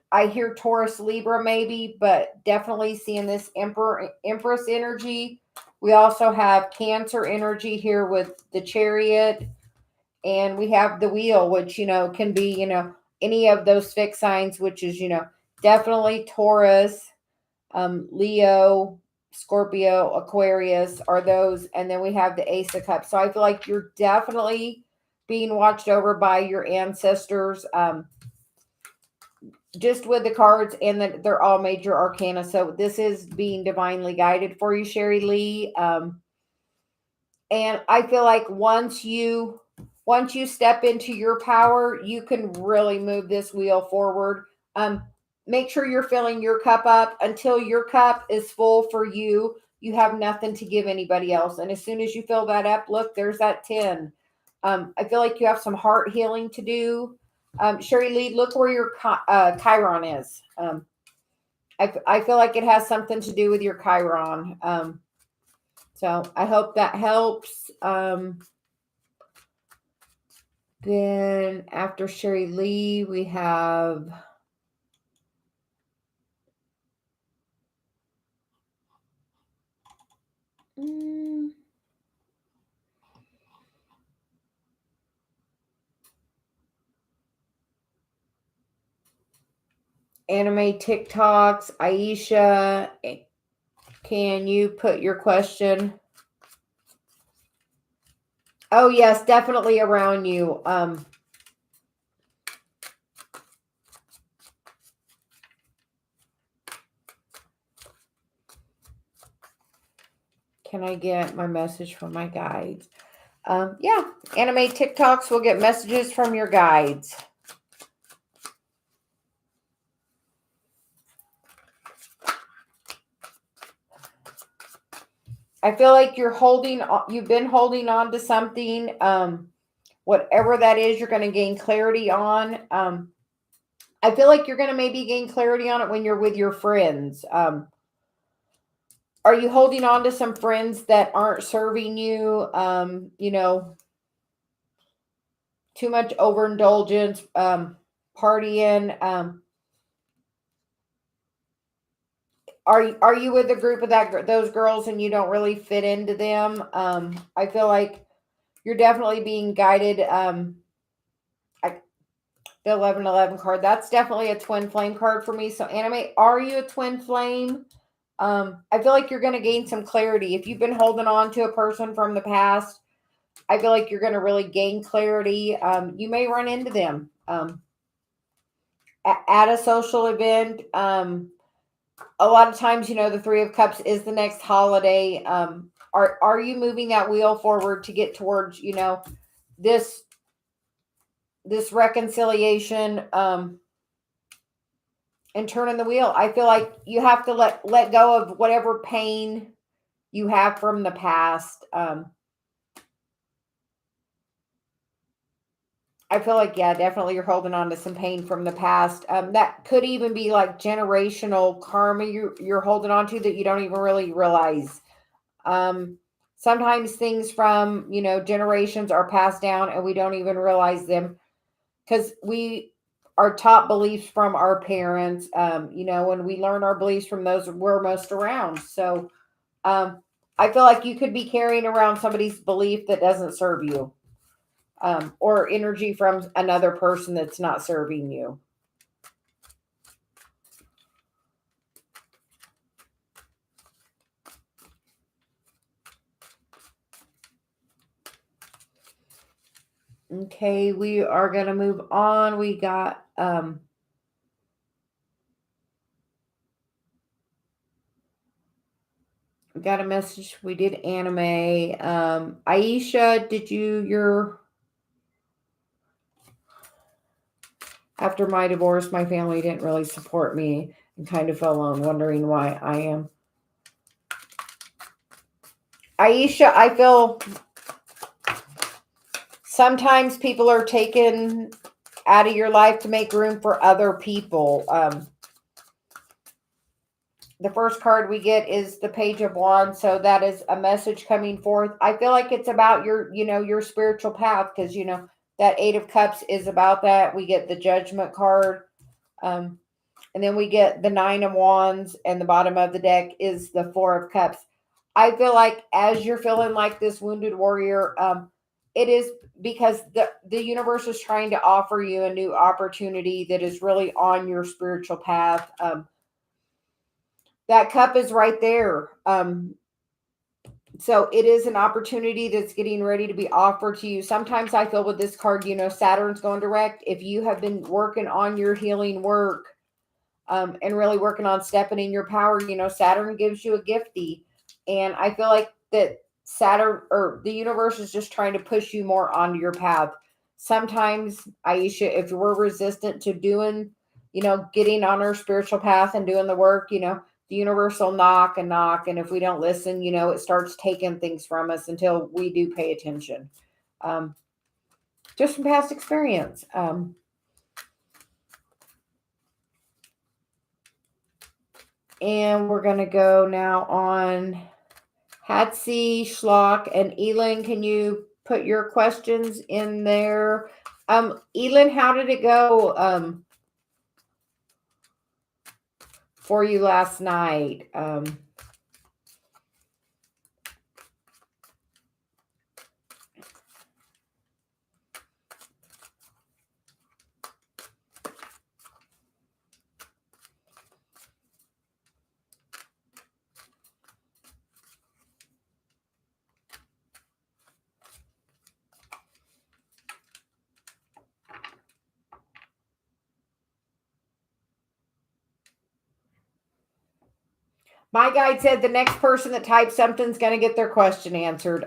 I hear Taurus, Libra maybe, but definitely seeing this Empress energy. We also have Cancer energy here with the Chariot, and we have the Wheel, which, can be, any of those fixed signs, which is, definitely Taurus, Leo, Scorpio, Aquarius are those. And then we have the Ace of Cups. So I feel like you're definitely being watched over by your ancestors, just with the cards, and that they're all major arcana. So this is being divinely guided for you, Sherry Lee. And I feel like once you step into your power, you can really move this wheel forward. Make sure you're filling your cup up until your cup is full for you. You have nothing to give anybody else. And as soon as you fill that up, look, there's that 10. I feel like you have some heart healing to do. Sherry Lee, look where your Chiron is. I feel like it has something to do with your Chiron. So I hope that helps. Then after Sherry Lee, we have Anime TikToks. Aisha, can you put your question? Oh, yes, definitely around you. Can I get my message from my guides? Yeah, Anime TikToks will get messages from your guides. I feel like you've been holding on to something. Whatever that is, you're going to gain clarity on. I feel like you're going to maybe gain clarity on it when you're with your friends. Are you holding on to some friends that aren't serving you? Too much overindulgence, partying. Are you with a group of those girls and you don't really fit into them? I feel like you're definitely being guided. The 1111 card, that's definitely a twin flame card for me. So Anime, are you a twin flame? I feel like you're going to gain some clarity. If you've been holding on to a person from the past, I feel like you're going to really gain clarity. You may run into them at a social event. A lot of times, the Three of Cups is the next holiday. Are you moving that wheel forward to get towards, this reconciliation? And and turning the wheel. I feel like you have to let go of whatever pain you have from the past. I feel like, yeah, definitely you're holding on to some pain from the past. That could even be like generational karma you're holding on to that you don't even really realize. Sometimes things from, generations are passed down and we don't even realize them because we are taught beliefs from our parents. When we learn our beliefs from those we're most around. So, I feel like you could be carrying around somebody's belief that doesn't serve you, or energy from another person that's not serving you. Okay, we are going to move on. We got a message. We did anime. Aisha, did your after my divorce, my family didn't really support me and kind of felt alone, wondering why I am. Aisha, I feel sometimes people are taken out of your life to make room for other people. The first card we get is the Page of Wands, so that is a message coming forth. I feel like it's about your spiritual path, because that Eight of Cups is about that. We get the Judgment card, and then we get the Nine of Wands, and the bottom of the deck is the Four of Cups. I feel like as you're feeling like this wounded warrior, it is because the universe is trying to offer you a new opportunity that is really on your spiritual path. That cup is right there. So it is an opportunity that's getting ready to be offered to you. Sometimes I feel with this card, Saturn's going direct. If you have been working on your healing work, and really working on stepping in your power, Saturn gives you a gifty. And I feel like that Saturn or the universe is just trying to push you more onto your path. Sometimes, Aisha, if we're resistant to doing, getting on our spiritual path and doing the work, the universe will knock and knock. And if we don't listen, it starts taking things from us until we do pay attention. Just from past experience. And we're going to go now on Hatsi, Schlock, and Elin. Can you put your questions in there? Elin, how did it go for you last night? My guide said the next person that types something's going to get their question answered.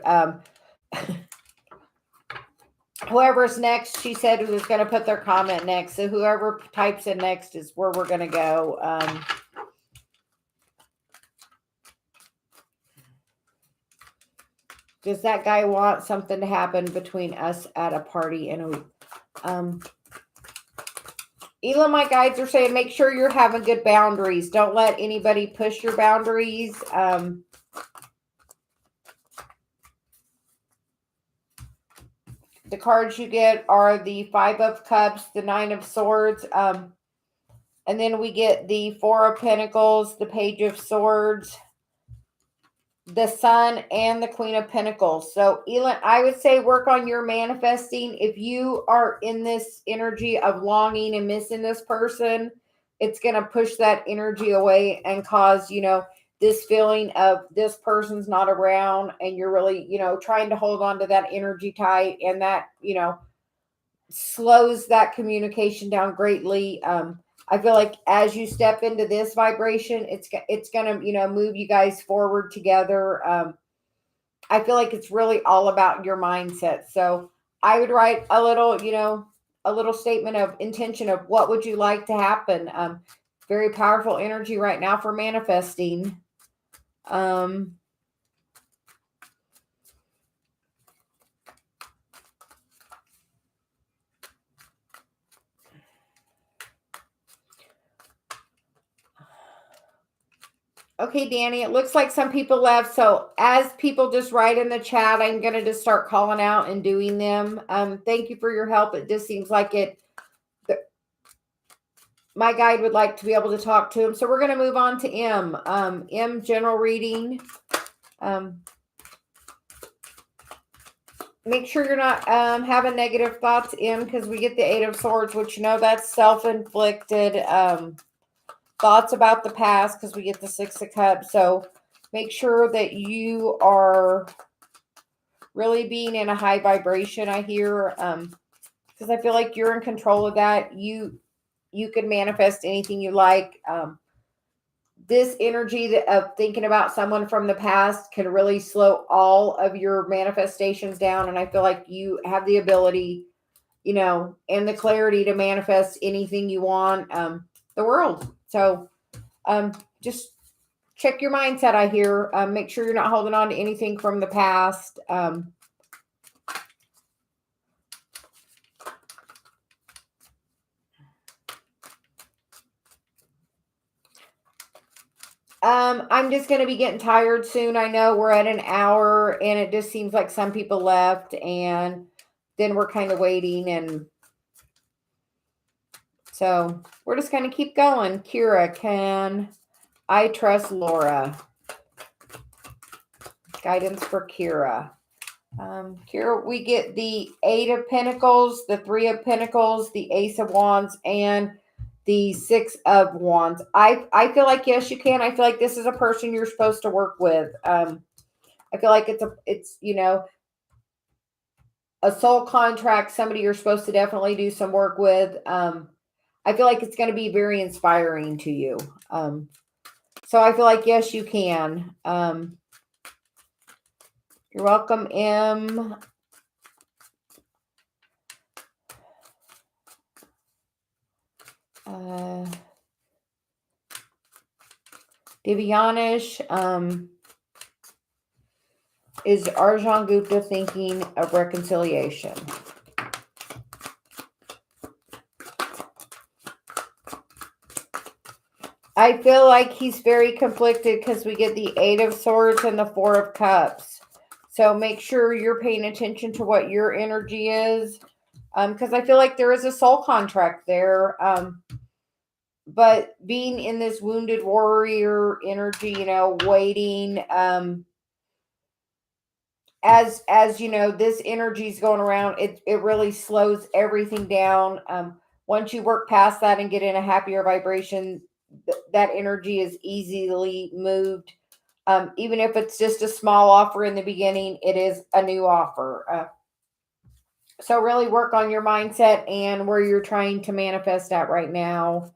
Whoever's next, she said, was going to put their comment next. So whoever types in next is where we're going to go. Does that guy want something to happen between us at a party in a week? Elin, my guides are saying, make sure you're having good boundaries. Don't let anybody push your boundaries. The cards you get are the Five of Cups, the Nine of Swords, and then we get the Four of Pentacles, the Page of Swords, the Sun, and the Queen of Pentacles. So, Elin, I would say work on your manifesting. If you are in this energy of longing and missing this person, it's going to push that energy away and cause, this feeling of this person's not around, and you're really, trying to hold on to that energy tight, and that, slows that communication down greatly. I feel like as you step into this vibration, it's going to, move you guys forward together. I feel like it's really all about your mindset. So I would write a little statement of intention of what would you like to happen. very powerful energy right now for manifesting. Okay, Danny, it looks like some people left. So as people just write in the chat, I'm going to just start calling out and doing them. Thank you for your help. It just seems like my guide would like to be able to talk to him. So we're going to move on to M. M, general reading. Make sure you're not having negative thoughts, M, because we get the Eight of Swords, which that's self-inflicted thoughts about the past, because we get the Six of Cups. So make sure that you are really being in a high vibration, I hear, because I feel like you're in control of that. You can manifest anything you like. This energy of thinking about someone from the past can really slow all of your manifestations down. And I feel like you have the ability, and the clarity to manifest anything you want, the world. So just check your mindset, I hear. Make sure you're not holding on to anything from the past. I'm just going to be getting tired soon. I know we're at an hour and it just seems like some people left and then we're kind of waiting. And so we're just going to keep going. Kira, can I trust Laura? Guidance for Kira. Kira, we get the Eight of Pentacles, the Three of Pentacles, the Ace of Wands, and the Six of Wands. I feel like, yes, you can. I feel like this is a person you're supposed to work with. I feel like it's a soul contract, somebody you're supposed to definitely do some work with. I feel like it's going to be very inspiring to you. So I feel like, yes, you can. You're welcome, M. Divyanish, is Arjan Gupta thinking of reconciliation? I feel like he's very conflicted because we get the Eight of Swords and the Four of Cups. So make sure you're paying attention to what your energy is. Because I feel like there is a soul contract there. But being in this wounded warrior energy, waiting, as this energy is going around, it really slows everything down. Once you work past that and get in a happier vibration, that energy is easily moved. Even if it's just a small offer in the beginning, it is a new offer. So really work on your mindset and where you're trying to manifest at right now.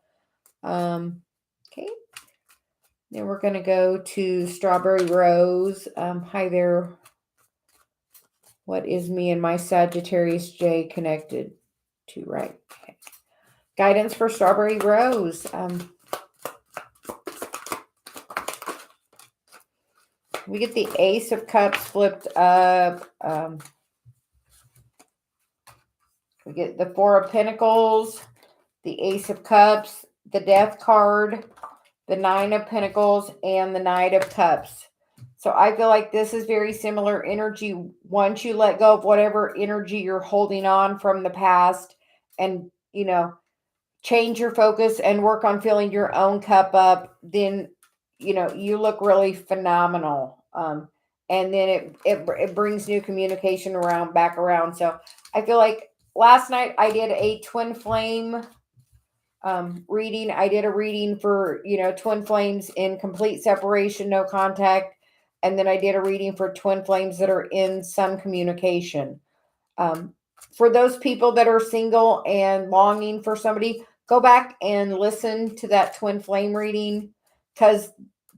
Okay. Then we're going to go to Strawberry Rose. Hi there. What is me and my Sagittarius J connected to? Right. Okay. Guidance for Strawberry Rose. We get the Ace of Cups flipped up. We get the Four of Pentacles, the Ace of Cups, the Death card, the Nine of Pentacles, and the Knight of Cups. So I feel like this is very similar energy. Once you let go of whatever energy you're holding on from the past and, change your focus and work on filling your own cup up, then, you look really phenomenal. And then it brings new communication back around. So I feel like last night I did a twin flame reading. I did a reading for, twin flames in complete separation, no contact. And then I did a reading for twin flames that are in some communication. For those people that are single and longing for somebody, go back and listen to that twin flame reading, because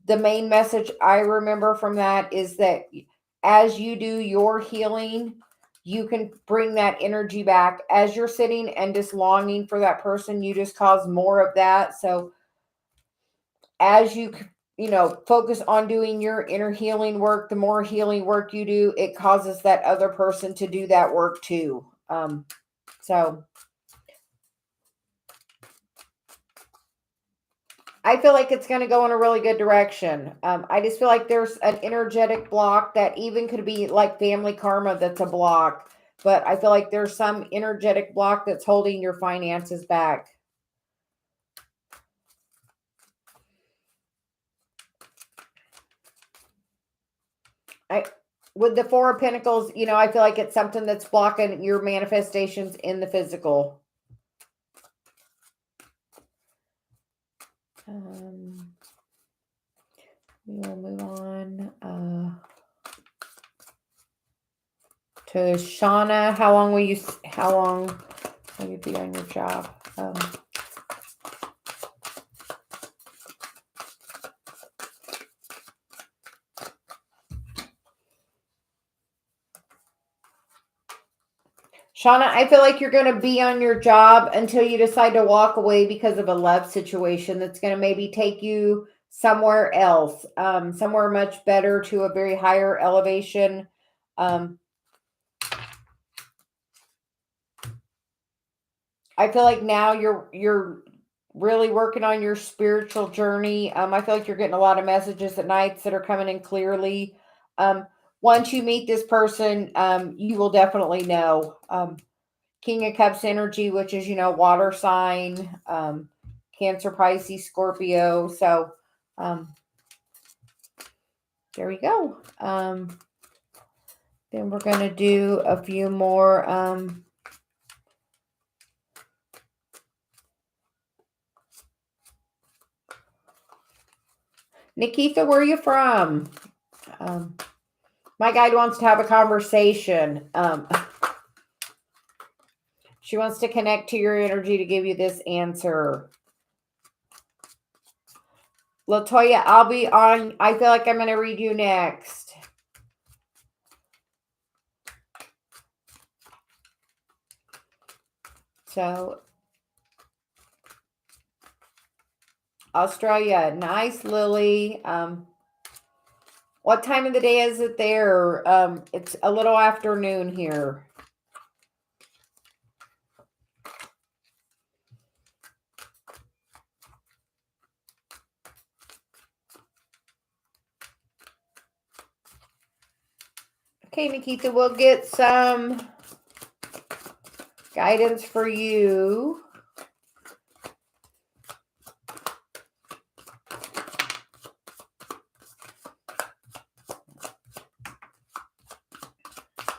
the main message I remember from that is that as you do your healing, you can bring that energy back. As you're sitting and just longing for that person, you just cause more of that. So as you focus on doing your inner healing work, the more healing work you do, it causes that other person to do that work too. So I feel like it's going to go in a really good direction. I just feel like there's an energetic block that even could be like family karma that's a block. But I feel like there's some energetic block that's holding your finances back. With the Four of Pentacles, I feel like it's something that's blocking your manifestations in the physical. We will move on to Shauna. How long will you be on your job? Shauna, I feel like you're going to be on your job until you decide to walk away because of a love situation that's going to maybe take you somewhere else, somewhere much better, to a very higher elevation. I feel like now you're really working on your spiritual journey. I feel like you're getting a lot of messages at nights that are coming in clearly. Once you meet this person, you will definitely know. King of Cups energy, which is, water sign, Cancer, Pisces, Scorpio. So, there we go. Then we're going to do a few more, Nikita, where are you from? My guide wants to have a conversation. She wants to connect to your energy to give you this answer. Latoya, I'll be on. I feel like I'm going to read you next. So, Australia, nice, Lily. What time of the day is it there? It's a little afternoon here. Okay, Nikita, we'll get some guidance for you.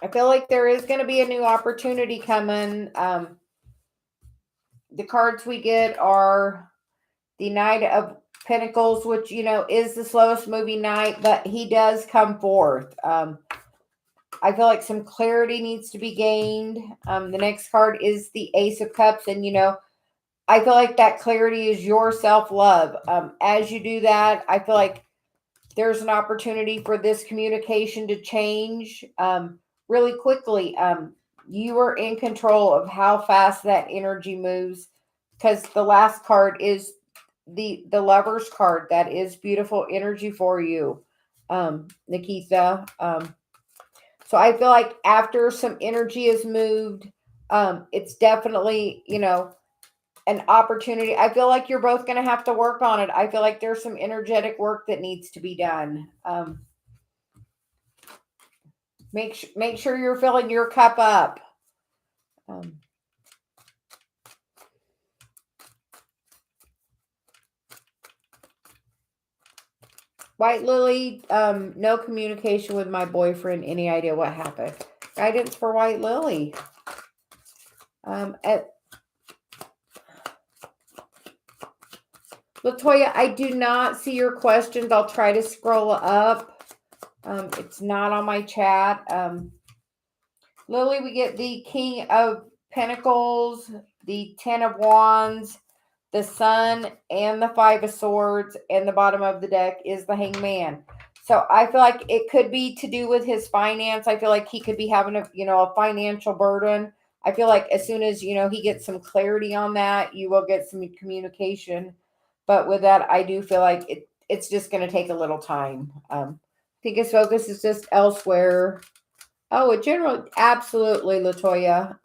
I feel like there is going to be a new opportunity coming. The cards we get are the Knight of Pentacles, which, is the slowest moving knight, but he does come forth. I feel like some clarity needs to be gained. The next card is the Ace of Cups, and, I feel like that clarity is your self-love. As you do that, I feel like there's an opportunity for this communication to change really quickly. You are in control of how fast that energy moves, because the last card is the Lover's card. That is beautiful energy for you, Nikita. So I feel like after some energy is moved, it's definitely, an opportunity. I feel like you're both going to have to work on it. I feel like there's some energetic work that needs to be done. Make sure you're filling your cup up. White Lily, no communication with my boyfriend. Any idea what happened? Guidance for White Lily. Latoya, I do not see your questions. I'll try to scroll up. It's not on my chat. Lily, we get the King of Pentacles, the Ten of Wands, the Sun, and the Five of Swords, and the bottom of the deck is the Hangman. So I feel like it could be to do with his finance. I feel like he could be having a financial burden. I feel like as soon as, he gets some clarity on that, you will get some communication. But with that, I do feel like it's just going to take a little time. I think his focus is just elsewhere. Oh, a general, absolutely, Latoya.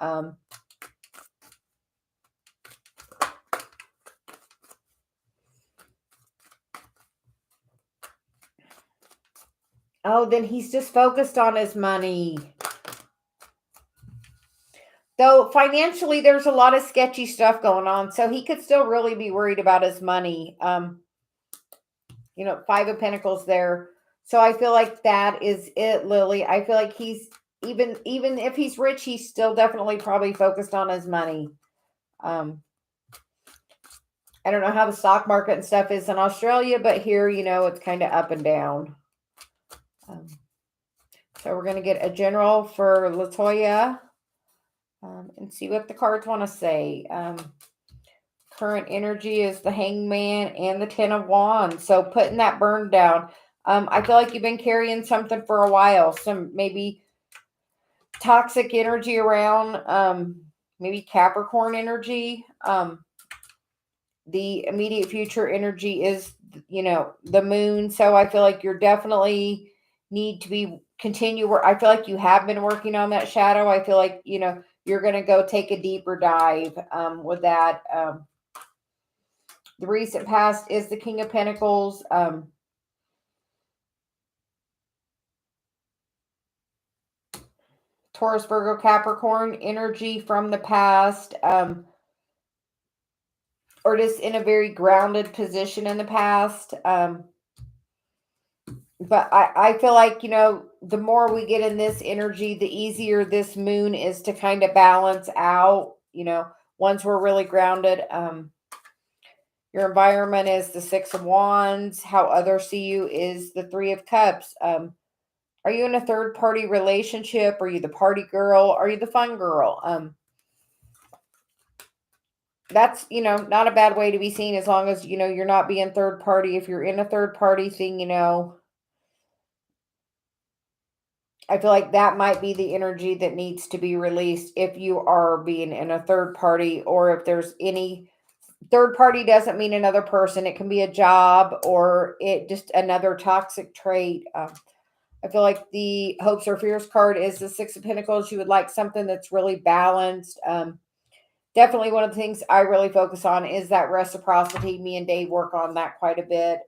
Oh, then he's just focused on his money. Though financially, there's a lot of sketchy stuff going on, so he could still really be worried about his money. Five of Pentacles there. So I feel like that is it, Lily. I feel like he's even if he's rich, he's still definitely probably focused on his money. I don't know how the stock market and stuff is in Australia, but here, it's kind of up and down. So we're going to get a general for Latoya and see what the cards want to say. Current energy is the Hangman and the Ten of Wands. So putting that burn down. I feel like you've been carrying something for a while. Some maybe toxic energy around, maybe Capricorn energy. The immediate future energy is, the moon. So I feel like you're definitely need to continue. I feel like you have been working on that shadow. I feel like, you're going to go take a deeper dive with that. The recent past is the King of Pentacles. Taurus, Virgo, Capricorn energy from the past. Or just in a very grounded position in the past. But I feel like, the more we get in this energy, the easier this moon is to kind of balance out, once we're really grounded. Your environment is the Six of Wands. How others see you is the Three of Cups. Are you in a third party relationship? Are you the party girl? Are you the fun girl? That's, not a bad way to be seen as long as, you're not being third party. If you're in a third party thing, I feel like that might be the energy that needs to be released if you are being in a third party, or if there's any third party. Doesn't mean another person. It can be a job or it just another toxic trait. I feel like the hopes or fears card is the Six of Pentacles. You would like something that's really balanced. Definitely one of the things I really focus on is that reciprocity. Me and Dave work on that quite a bit.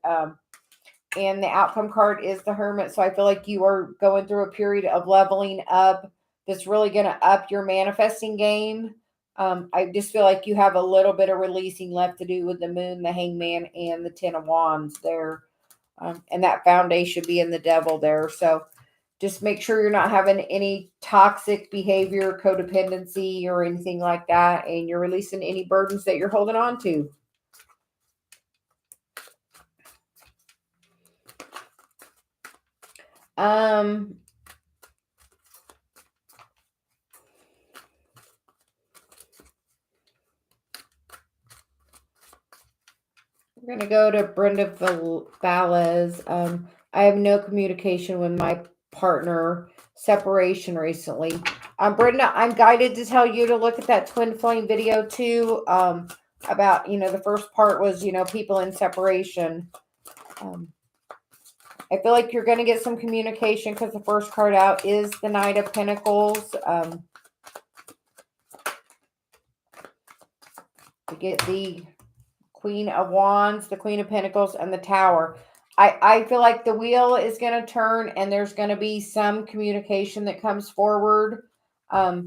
And the outcome card is the Hermit. So I feel like you are going through a period of leveling up that's really going to up your manifesting game. I just feel like you have a little bit of releasing left to do with the Moon, the Hangman, and the Ten of Wands there. And that foundation being the Devil there. So just make sure you're not having any toxic behavior, codependency, or anything like that. And you're releasing any burdens that you're holding on to. We're going to go to Brenda Valles. I have no communication with my partner. Separation recently. Brenda, I'm guided to tell you to look at that twin flame video too. About, the first part was, people in separation. I feel like you're going to get some communication because the first card out is the Knight of Pentacles. To get the Queen of Wands, the Queen of Pentacles, and the Tower. I feel like the wheel is going to turn and there's going to be some communication that comes forward. I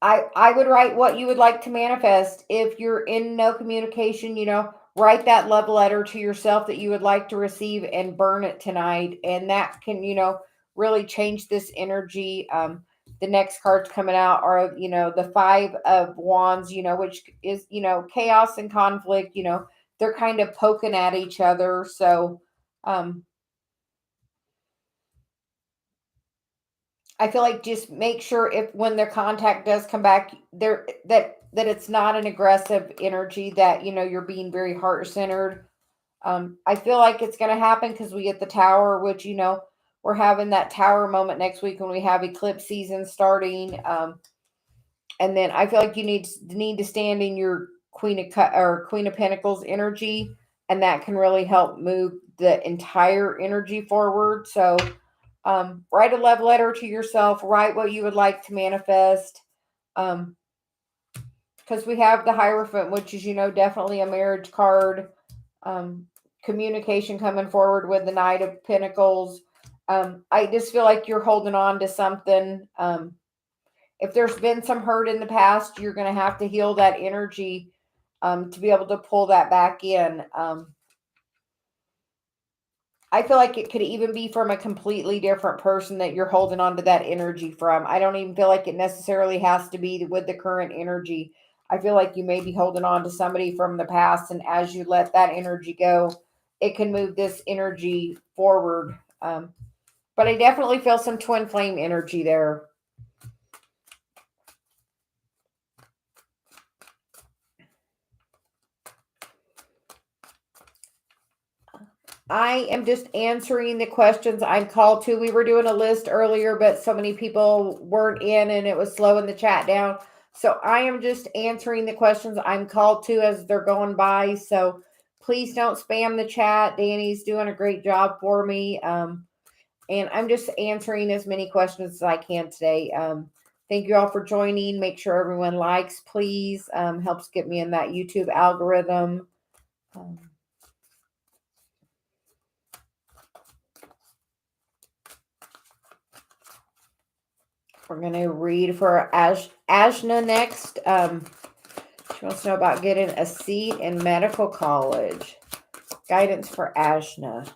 would write what you would like to manifest. If you're in no communication, write that love letter to yourself that you would like to receive and burn it tonight. And that can, really change this energy. The next cards coming out are, the Five of Wands, which is, chaos and conflict, they're kind of poking at each other. So, I feel like just make sure when their contact does come back there, that it's not an aggressive energy, that, you're being very heart-centered. I feel like it's going to happen because we get the Tower, which, we're having that Tower moment next week when we have eclipse season starting. And then I feel like you need to stand in your Queen of Pentacles energy, and that can really help move the entire energy forward. So write a love letter to yourself, write what you would like to manifest. Because we have the Hierophant, which is, definitely a marriage card. Communication coming forward with the Knight of Pentacles. I just feel like you're holding on to something. If there's been some hurt in the past, you're going to have to heal that energy to be able to pull that back in. I feel like it could even be from a completely different person that you're holding on to that energy from. I don't even feel like it necessarily has to be with the current energy. I feel like you may be holding on to somebody from the past, and as you let that energy go, it can move this energy forward. But I definitely feel some twin flame energy there. I am just answering the questions I'm called to. We were doing a list earlier, but so many people weren't in and it was slowing the chat down. So I am just answering the questions I'm called to as they're going by. So please don't spam the chat. Danny's doing a great job for me. And I'm just answering as many questions as I can today. Thank you all for joining. Make sure everyone likes, please. Helps get me in that YouTube algorithm. We're going to read for Ashna next. She wants to know about getting a seat in medical college. Guidance for Ashna.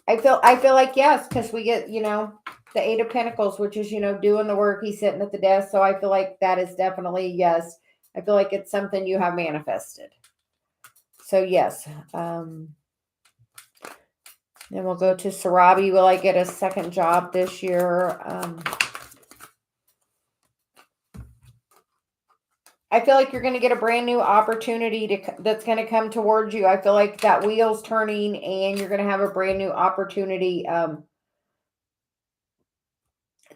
I feel like yes, because we get, the Eight of Pentacles, which is, doing the work. He's sitting at the desk. So I feel like that is definitely yes. I feel like it's something you have manifested. So yes. Then we'll go to Sarabi. Will I get a second job this year? I feel like you're going to get a brand new opportunity that's going to come towards you. I feel like that wheel's turning and you're going to have a brand new opportunity.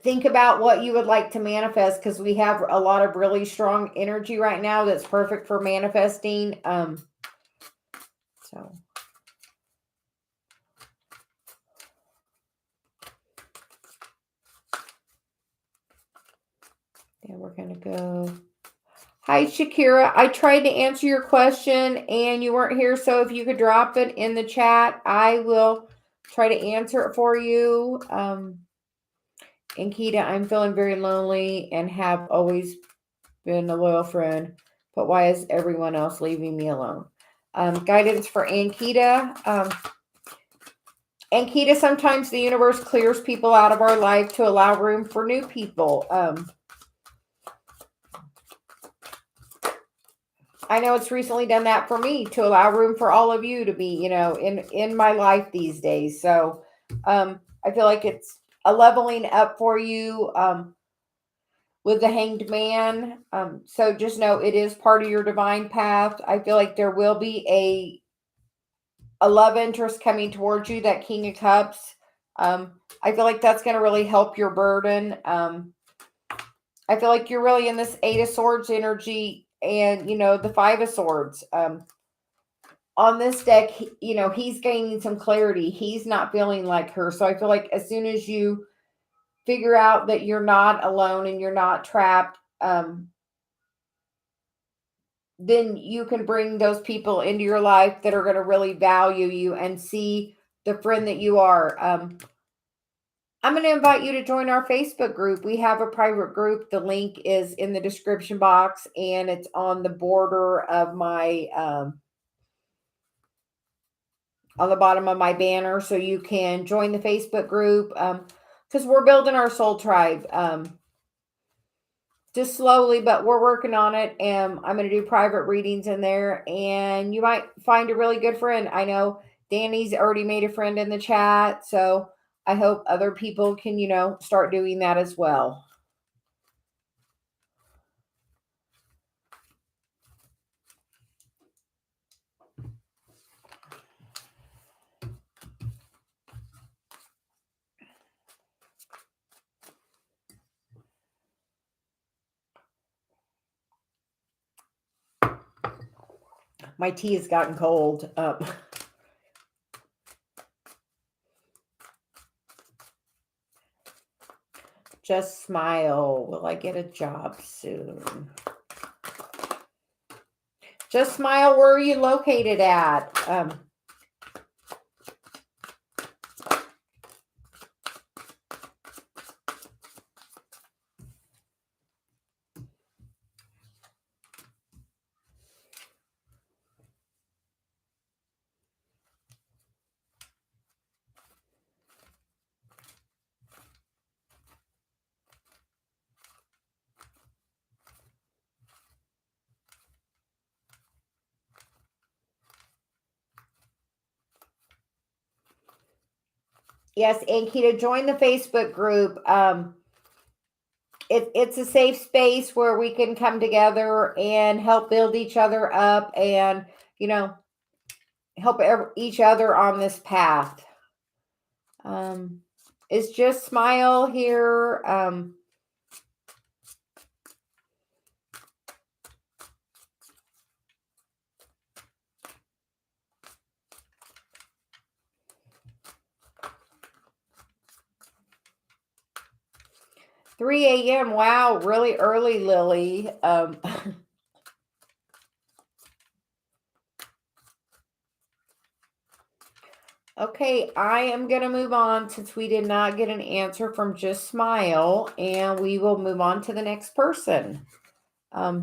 Think about what you would like to manifest, because we have a lot of really strong energy right now that's perfect for manifesting. So yeah, we're going to go. Hi, Shakira. I tried to answer your question and you weren't here. So if you could drop it in the chat, I will try to answer it for you. And Kita, I'm feeling very lonely and have always been a loyal friend. But why is everyone else leaving me alone? Guidance for Ankita. Ankita, sometimes the universe clears people out of our life to allow room for new people. I know it's recently done that for me to allow room for all of you to be, in my life these days. So I feel like it's a leveling up for you with the Hanged Man. So just know it is part of your divine path. I feel like there will be a love interest coming towards you, that King of Cups. I feel like that's going to really help your burden. I feel like you're really in this Eight of Swords energy and, the Five of Swords. On this deck, he's gaining some clarity. He's not feeling like her. So I feel like as soon as you figure out that you're not alone and you're not trapped, then you can bring those people into your life that are going to really value you and see the friend that you are. I'm going to invite you to join our Facebook group. We have a private group. The link is in the description box and it's on the border of my, on the bottom of my banner. So you can join the Facebook group because we're building our soul tribe. Just slowly, but we're working on it. And I'm going to do private readings in there and you might find a really good friend. I know Danny's already made a friend in the chat. So I hope other people can, start doing that as well. My tea has gotten cold. Just smile. Will I get a job soon? Just smile. Where are you located at? Yes, Anki, to join the Facebook group. It's a safe space where we can come together and help build each other up and, help each other on this path. It's just smile here. 3 a.m. Wow, really early, Lily. Okay, I am going to move on since we did not get an answer from Just Smile, and we will move on to the next person. We'll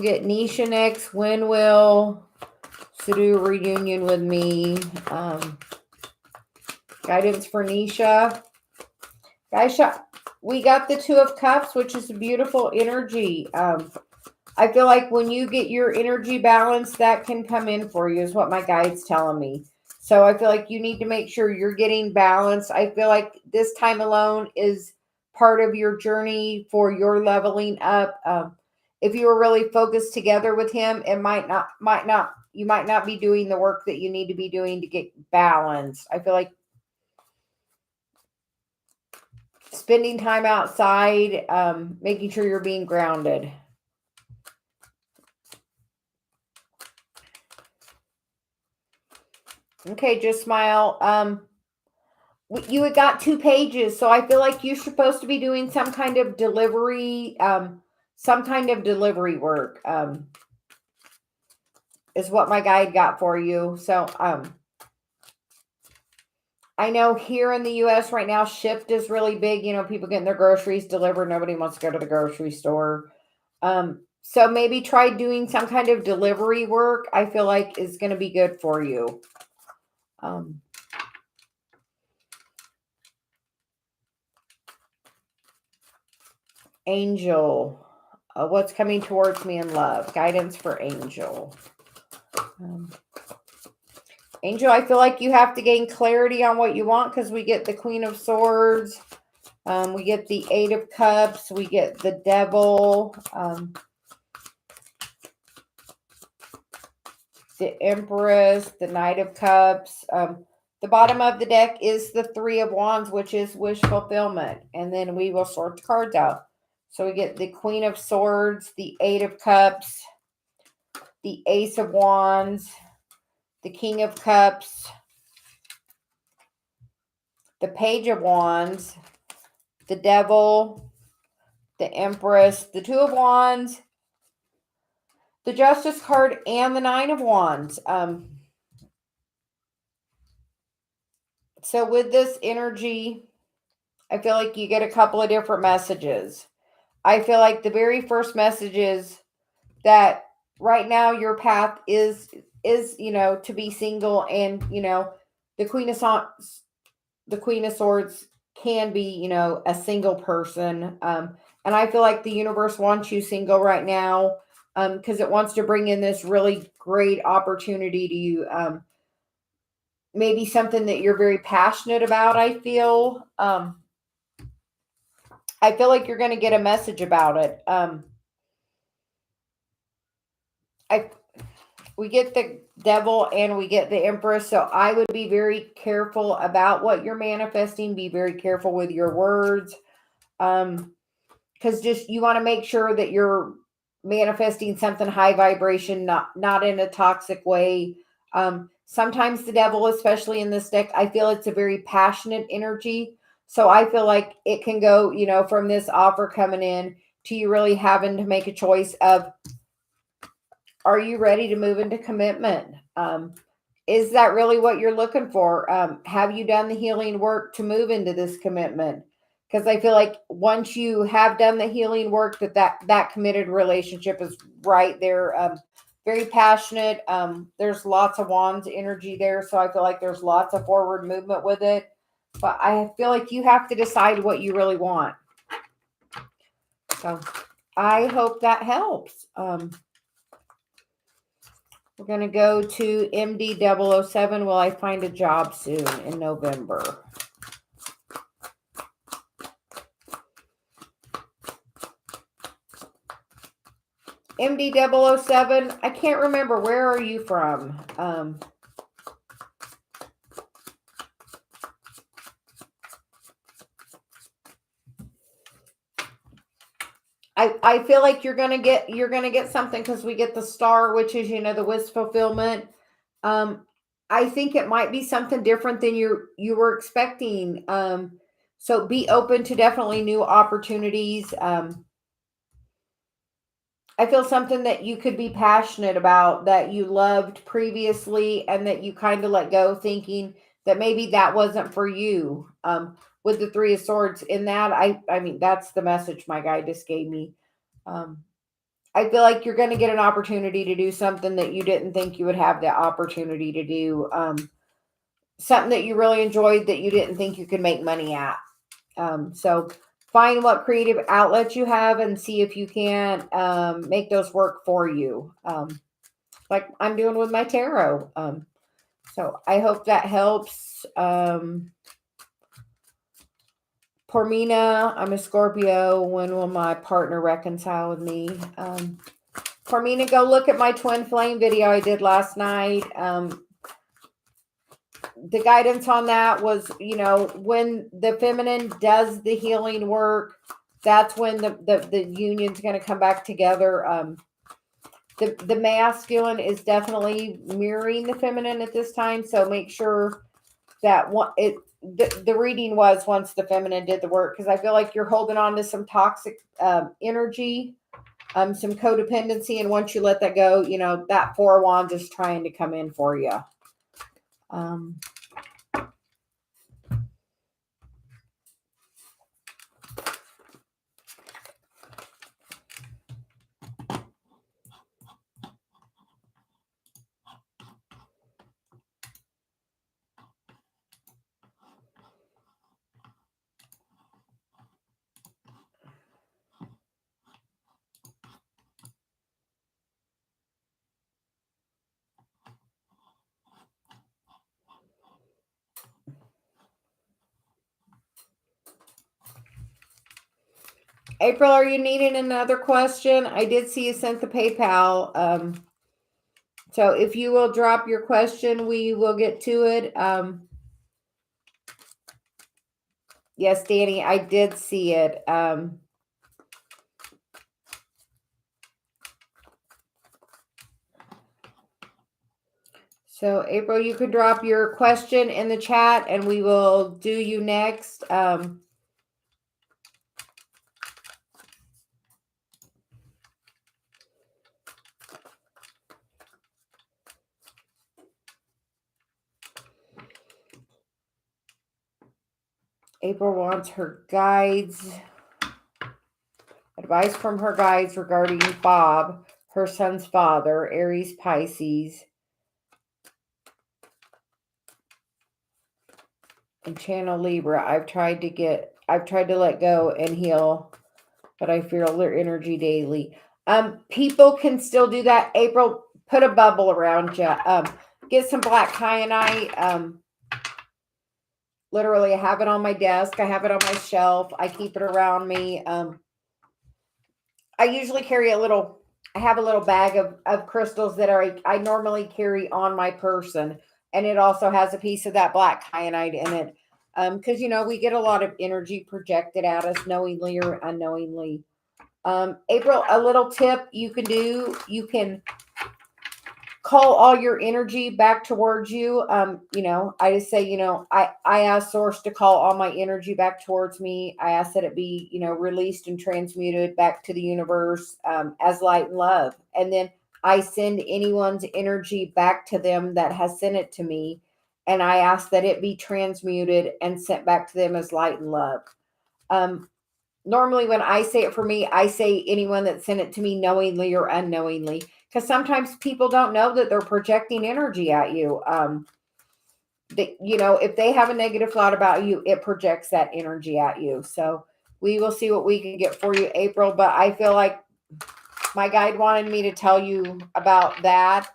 get Nisha next. When will do a reunion with me? Guidance for Nisha. Guys, we got the Two of Cups, which is a beautiful energy. I feel like when you get your energy balance, that can come in for you, is what my guide's telling me. So I feel like you need to make sure you're getting balanced. I feel like this time alone is part of your journey for your leveling up. If you were really focused together with him, it you might not be doing the work that you need to be doing to get balanced. I feel like spending time outside, making sure you're being grounded. Okay, Just Smile. You had got 2 pages, so I feel like you're supposed to be doing some kind of delivery, work, is what my guide got for you. So, I know here in the U.S. right now, Shipt is really big. People getting their groceries delivered. Nobody wants to go to the grocery store. So maybe try doing some kind of delivery work. I feel like is going to be good for you. Angel, what's coming towards me in love? Guidance for Angel. Angel, I feel like you have to gain clarity on what you want because we get the Queen of Swords. We get the Eight of Cups. We get the Devil. The Empress. The Knight of Cups. The bottom of the deck is the Three of Wands, which is wish fulfillment. And then we will sort the cards out. So we get the Queen of Swords, the Eight of Cups, the Ace of Wands, the King of Cups, the Page of Wands, the Devil, the Empress, the Two of Wands, the Justice card, and the Nine of Wands. So with this energy, I feel like you get a couple of different messages. I feel like the very first message is that right now your path is to be single, and the Queen of Swords can be a single person, and I feel like the universe wants you single right now, because it wants to bring in this really great opportunity to you, maybe something that you're very passionate about. I feel like you're going to get a message about it. We get the Devil and we get the Empress. So I would be very careful about what you're manifesting. Be very careful with your words. Because just you want to make sure that you're manifesting something high vibration, not in a toxic way. Sometimes the devil, especially in this deck, I feel it's a very passionate energy. So I feel like it can go, from this offer coming in to you really having to make a choice of, are you ready to move into commitment? Is that really what you're looking for? Have you done the healing work to move into this commitment? Because I feel like once you have done the healing work, that committed relationship is right there. Very passionate. There's lots of wands energy there, so I feel like there's lots of forward movement with it. But I feel like you have to decide what you really want. So I hope that helps. We're going to go to MD007. Will I find a job soon in November? MD007, I can't remember. Where are you from? I feel like you're gonna get something because we get the star, which is the wish fulfillment. I think it might be something different than you were expecting. So be open to definitely new opportunities. I feel something that you could be passionate about, that you loved previously, and that you kind of let go, thinking that maybe that wasn't for you. With the Three of Swords in that, I mean, that's the message my guy just gave me. I feel like you're going to get an opportunity to do something that you didn't think you would have the opportunity to do. Something that you really enjoyed that you didn't think you could make money at. So find what creative outlets you have and see if you can make those work for you. Like I'm doing with my tarot. So I hope that helps. Pormina, I'm a Scorpio. When will my partner reconcile with me? Pormina, go look at my twin flame video I did last night. The guidance on that was, when the feminine does the healing work, that's when the union's going to come back together. The masculine is definitely mirroring the feminine at this time. So make sure that the reading was once the feminine did the work, because I feel like you're holding on to some toxic energy, some codependency, and once you let that go, that Four of Wands is trying to come in for you. April, are you needing another question? I did see you sent the PayPal. So if you will drop your question, we will get to it. Yes, Danny, I did see it. So April, you could drop your question in the chat and we will do you next. April wants her guides, advice from her guides regarding Bob, her son's father, Aries, Pisces, and Channel Libra. I've tried to let go and heal, but I feel their energy daily. People can still do that. April, put a bubble around you. Get some black kyanite. Literally, I have it on my desk. I have it on my shelf. I keep it around me. I usually carry I have a little bag of crystals that I normally carry on my person. And it also has a piece of that black kyanite in it. Because we get a lot of energy projected at us knowingly or unknowingly. April, a little tip you can do, you can call all your energy back towards you. I just say, I ask source to call all my energy back towards me. I ask that it be, released and transmuted back to the universe, as light and love. And then I send anyone's energy back to them that has sent it to me. And I ask that it be transmuted and sent back to them as light and love. Normally when I say it for me, I say anyone that sent it to me knowingly or unknowingly, because sometimes people don't know that they're projecting energy at you. If they have a negative thought about you, it projects that energy at you. So we will see what we can get for you, April. But I feel like my guide wanted me to tell you about that,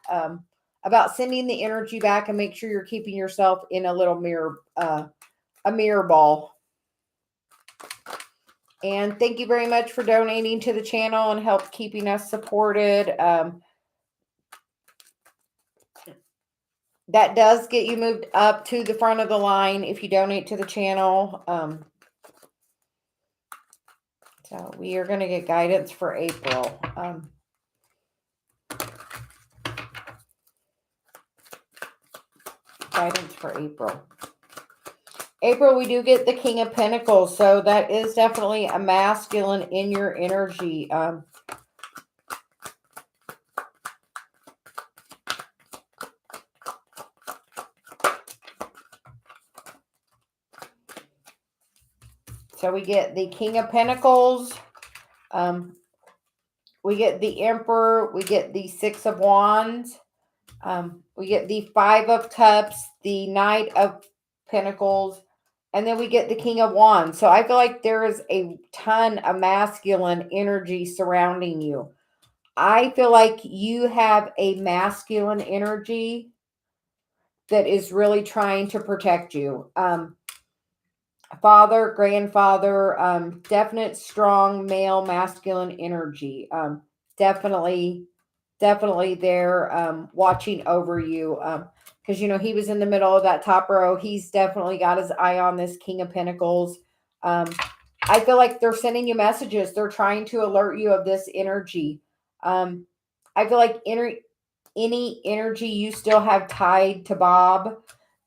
about sending the energy back, and make sure you're keeping yourself in a little mirror, a mirror ball. And thank you very much for donating to the channel and help keeping us supported. That does get you moved up to the front of the line if you donate to the channel. So we are going to get guidance for April. Guidance for April. April, we do get the King of Pentacles. So that is definitely a masculine in your energy. So we get the King of Pentacles. We get the Emperor. We get the Six of Wands. We get the Five of Cups, the Knight of Pentacles, and then we get the King of Wands. So I feel like there is a ton of masculine energy surrounding you. I feel like you have a masculine energy that is really trying to protect you. Father, grandfather, definite strong male masculine energy. Definitely there, watching over you. Because he was in the middle of that top row. He's definitely got his eye on this King of Pentacles. I feel like they're sending you messages. They're trying to alert you of this energy. I feel like any energy you still have tied to Bob,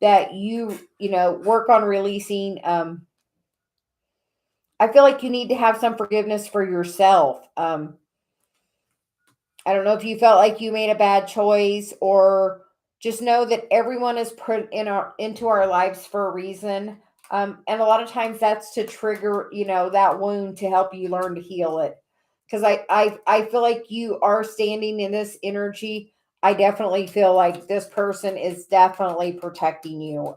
that you work on releasing. I feel like you need to have some forgiveness for yourself. I don't know if you felt like you made a bad choice, or just know that everyone is put into our lives for a reason. And a lot of times that's to trigger, that wound, to help you learn to heal it. Because I feel like you are standing in this energy. I definitely feel like this person is definitely protecting you.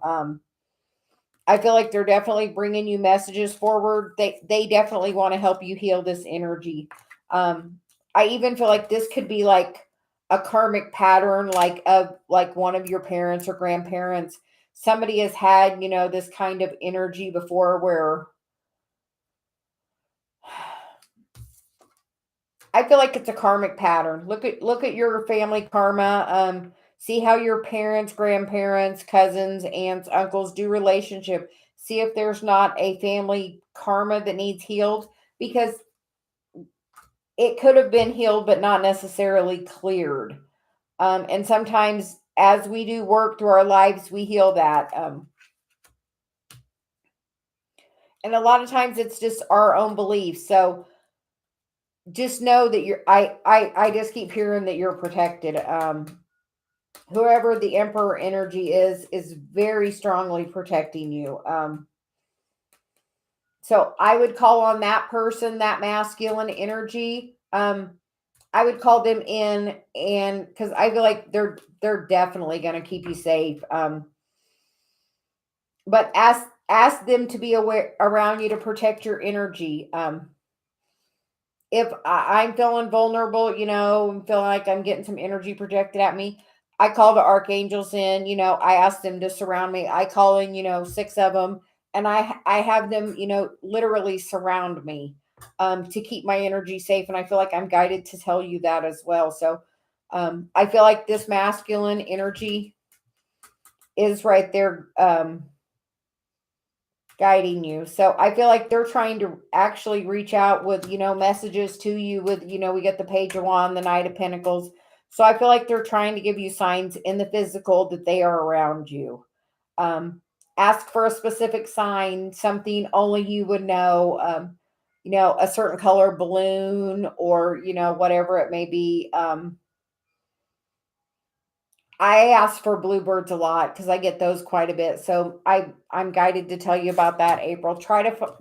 I feel like they're definitely bringing you messages forward. They definitely want to help you heal this energy. I even feel like this could be like a karmic pattern, like one of your parents or grandparents. Somebody has had, this kind of energy before, where I feel like it's a karmic pattern. Look at your family karma. See how your parents, grandparents, cousins, aunts, uncles do relationship. See if there's not a family karma that needs healed, because it could have been healed but not necessarily cleared. And sometimes as we do work through our lives, we heal that. And a lot of times it's just our own beliefs. So just know that I just keep hearing that you're protected. Whoever the Emperor energy is very strongly protecting you. So I would call on that person, that masculine energy. I would call them in, and because I feel like they're definitely going to keep you safe. But ask them to be aware around you to protect your energy. If I'm feeling vulnerable, I'm feeling like I'm getting some energy projected at me, I call the archangels in. I ask them to surround me. I call in, 6 of them, and I have them, literally surround me, to keep my energy safe. And I feel like I'm guided to tell you that as well. So, I feel like this masculine energy is right there, guiding you. So I feel like they're trying to actually reach out with, messages to you with, we get the Page of Wands, the Knight of Pentacles. So I feel like they're trying to give you signs in the physical that they are around you. Ask for a specific sign, something only you would know, a certain color balloon or, whatever it may be. I ask for bluebirds a lot because I get those quite a bit. So I'm guided to tell you about that, April. Try to,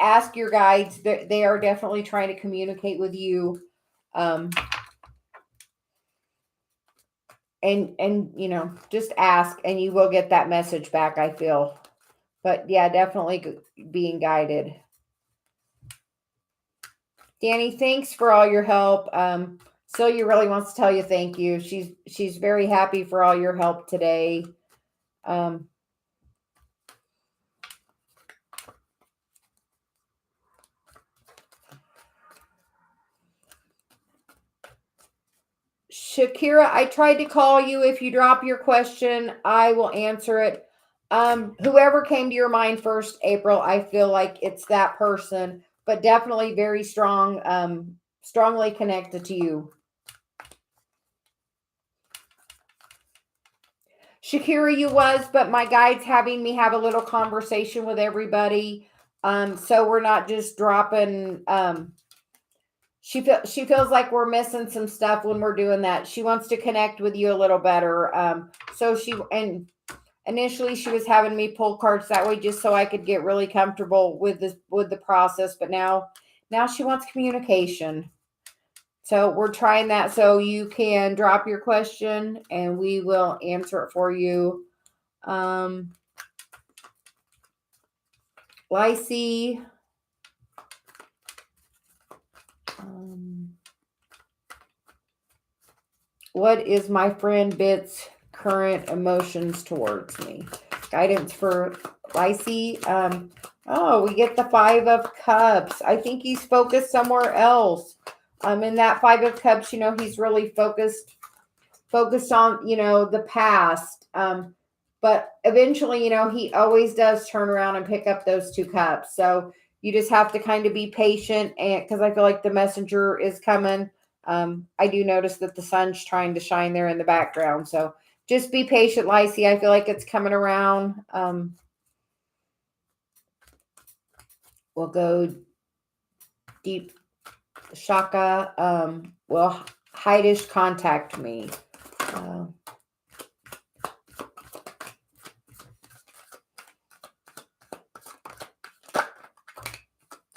ask your guides. They are definitely trying to communicate with you. And just ask and you will get that message back, I feel. But yeah, definitely being guided. Danny, thanks for all your help. Celia really wants to tell you thank you. She's very happy for all your help today. Shakira, I tried to call you. If you drop your question, I will answer it. Whoever came to your mind first, April, I feel like it's that person, but definitely very strong, strongly connected to you. Shakira, you was, but my guide's having me have a little conversation with everybody. So we're not just dropping, she feels like we're missing some stuff when we're doing that. She wants to connect with you a little better. And initially she was having me pull cards that way just so I could get really comfortable with the process. But now she wants communication. So we're trying that. So you can drop your question and we will answer it for you. Lacey. What is my friend Bit's current emotions towards me? Guidance for Lacey. We get the 5 of Cups. I think he's focused somewhere else. In that 5 of Cups, he's really focused on, the past. But eventually, he always does turn around and pick up those 2 cups. So you just have to kind of be patient, and because I feel like the messenger is coming. I do notice that the sun's trying to shine there in the background. So just be patient, Lacey. I feel like it's coming around. We'll go deep. Shaka. Will Heidish contact me?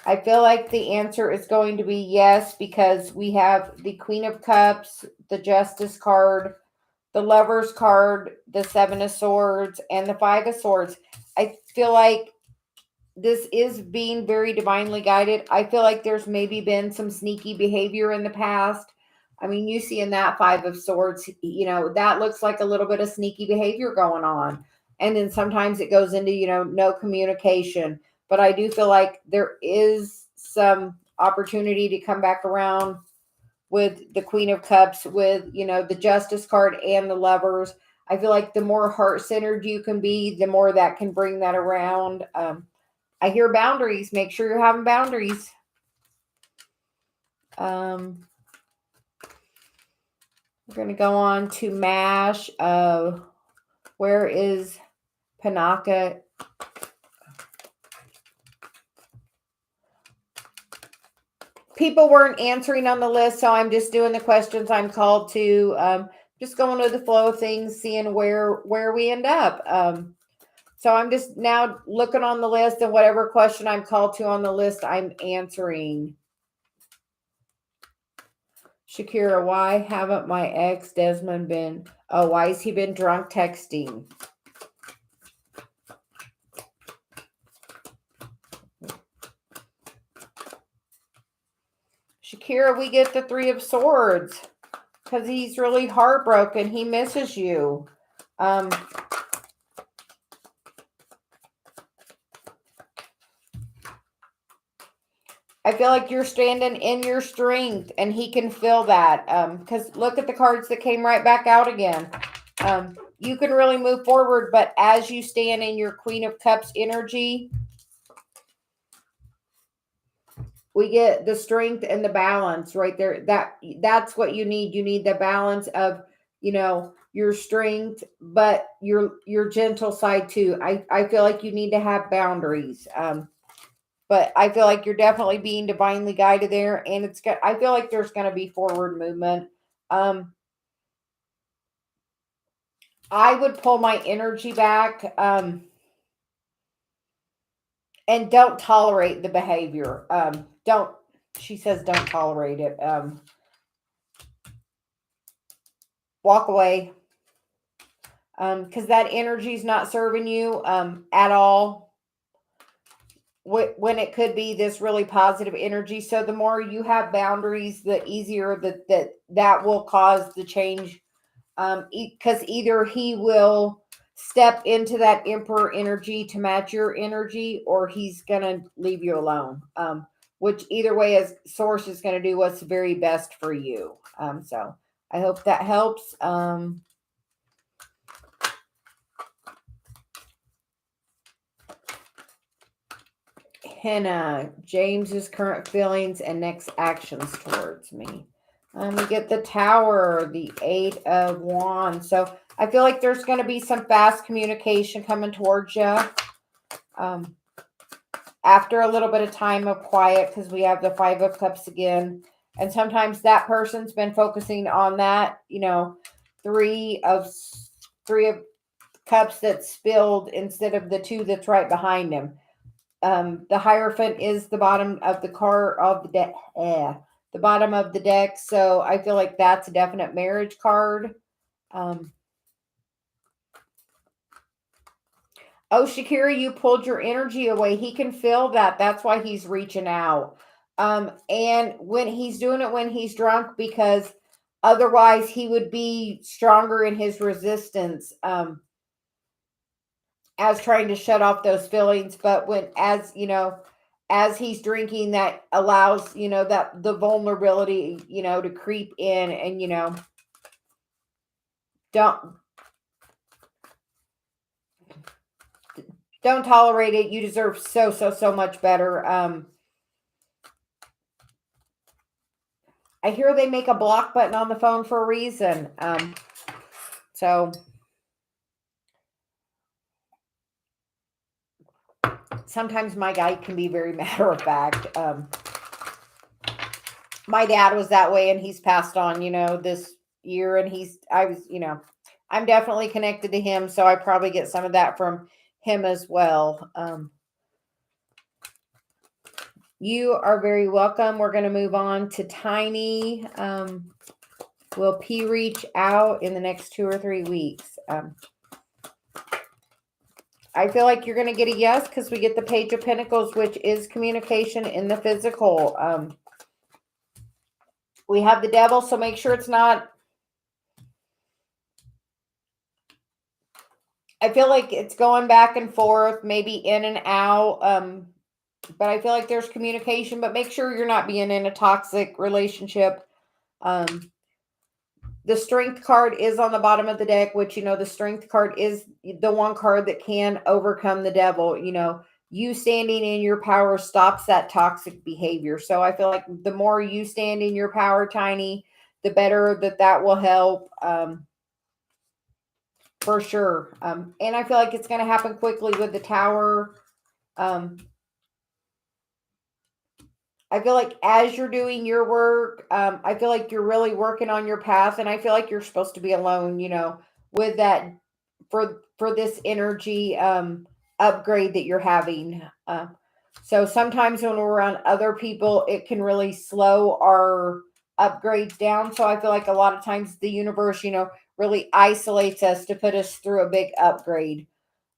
I feel like the answer is going to be yes, because we have the Queen of Cups, the Justice card, the Lovers card, the 7 of Swords, and the 5 of Swords. I feel like this is being very divinely guided. I feel like there's maybe been some sneaky behavior in the past. I mean, you see in that 5 of Swords, that looks like a little bit of sneaky behavior going on. And then sometimes it goes into, no communication. But I do feel like there is some opportunity to come back around with the Queen of Cups, with, the Justice card and the Lovers. I feel like the more heart-centered you can be, the more that can bring that around. I hear boundaries. Make sure you're having boundaries. We're going to go on to MASH. Where is Panaka? People weren't answering on the list, so I'm just doing the questions I'm called to. Just going with the flow of things, seeing where we end up. So I'm just now looking on the list, and whatever question I'm called to on the list, I'm answering. Shakira, why haven't my ex Desmond been? Oh, why has he been drunk texting? Shakira, we get the 3 of Swords because he's really heartbroken. He misses you. I feel like you're standing in your strength, and he can feel that. Because look at the cards that came right back out again. you can really move forward. But as you stand in your Queen of Cups energy, we get the strength and the balance right there. That's what you need. You need the balance of, your strength, but your gentle side too. I feel like you need to have boundaries. But I feel like you're definitely being divinely guided there, and I feel like there's going to be forward movement. I would pull my energy back, and don't tolerate the behavior. She says don't tolerate it. Walk away. Because that energy is not serving you at all, when it could be this really positive energy. So the more you have boundaries, the easier that will cause the change. Because either he will step into that emperor energy to match your energy, or he's gonna leave you alone. Which either way, as source is gonna do what's very best for you. So I hope that helps. Henna, James's current feelings and next actions towards me. We get the Tower, the 8 of Wands. So I feel like there's going to be some fast communication coming towards you. After a little bit of time of quiet, because we have the 5 of Cups again. And sometimes that person's been focusing on that, 3 of Cups that spilled instead of the 2 that's right behind him. The Hierophant is the bottom of the the bottom of the deck. So I feel like that's a definite marriage card. Oh, Shakira, you pulled your energy away. He can feel that. That's why he's reaching out. And when he's doing it when he's drunk, because otherwise he would be stronger in his resistance. As trying to shut off those feelings, but as he's drinking, that allows, that the vulnerability, to creep in, and, don't tolerate it. You deserve so much better. I hear they make a block button on the phone for a reason. So sometimes my guy can be very matter of fact. My dad was that way, and he's passed on, this year, and I'm definitely connected to him, so I probably get some of that from him as well. You are very welcome. We're going to move on to Tiny. Will P reach out in the next 2 or 3 weeks? I feel like you're going to get a yes, because we get the Page of Pentacles, which is communication in the physical. We have the Devil, so make sure it's not. I feel like it's going back and forth, maybe in and out. But I feel like there's communication, but make sure you're not being in a toxic relationship. The Strength card is on the bottom of the deck, which, the Strength card is the one card that can overcome the Devil. You standing in your power stops that toxic behavior. So I feel like the more you stand in your power, Tiny, the better that will help, for sure. And I feel like it's going to happen quickly with the Tower. I feel like as you're doing your work, I feel like you're really working on your path, and I feel like you're supposed to be alone, with that, for this energy upgrade that you're having. So sometimes when we're around other people, it can really slow our upgrades down. So I feel like a lot of times the universe, really isolates us to put us through a big upgrade.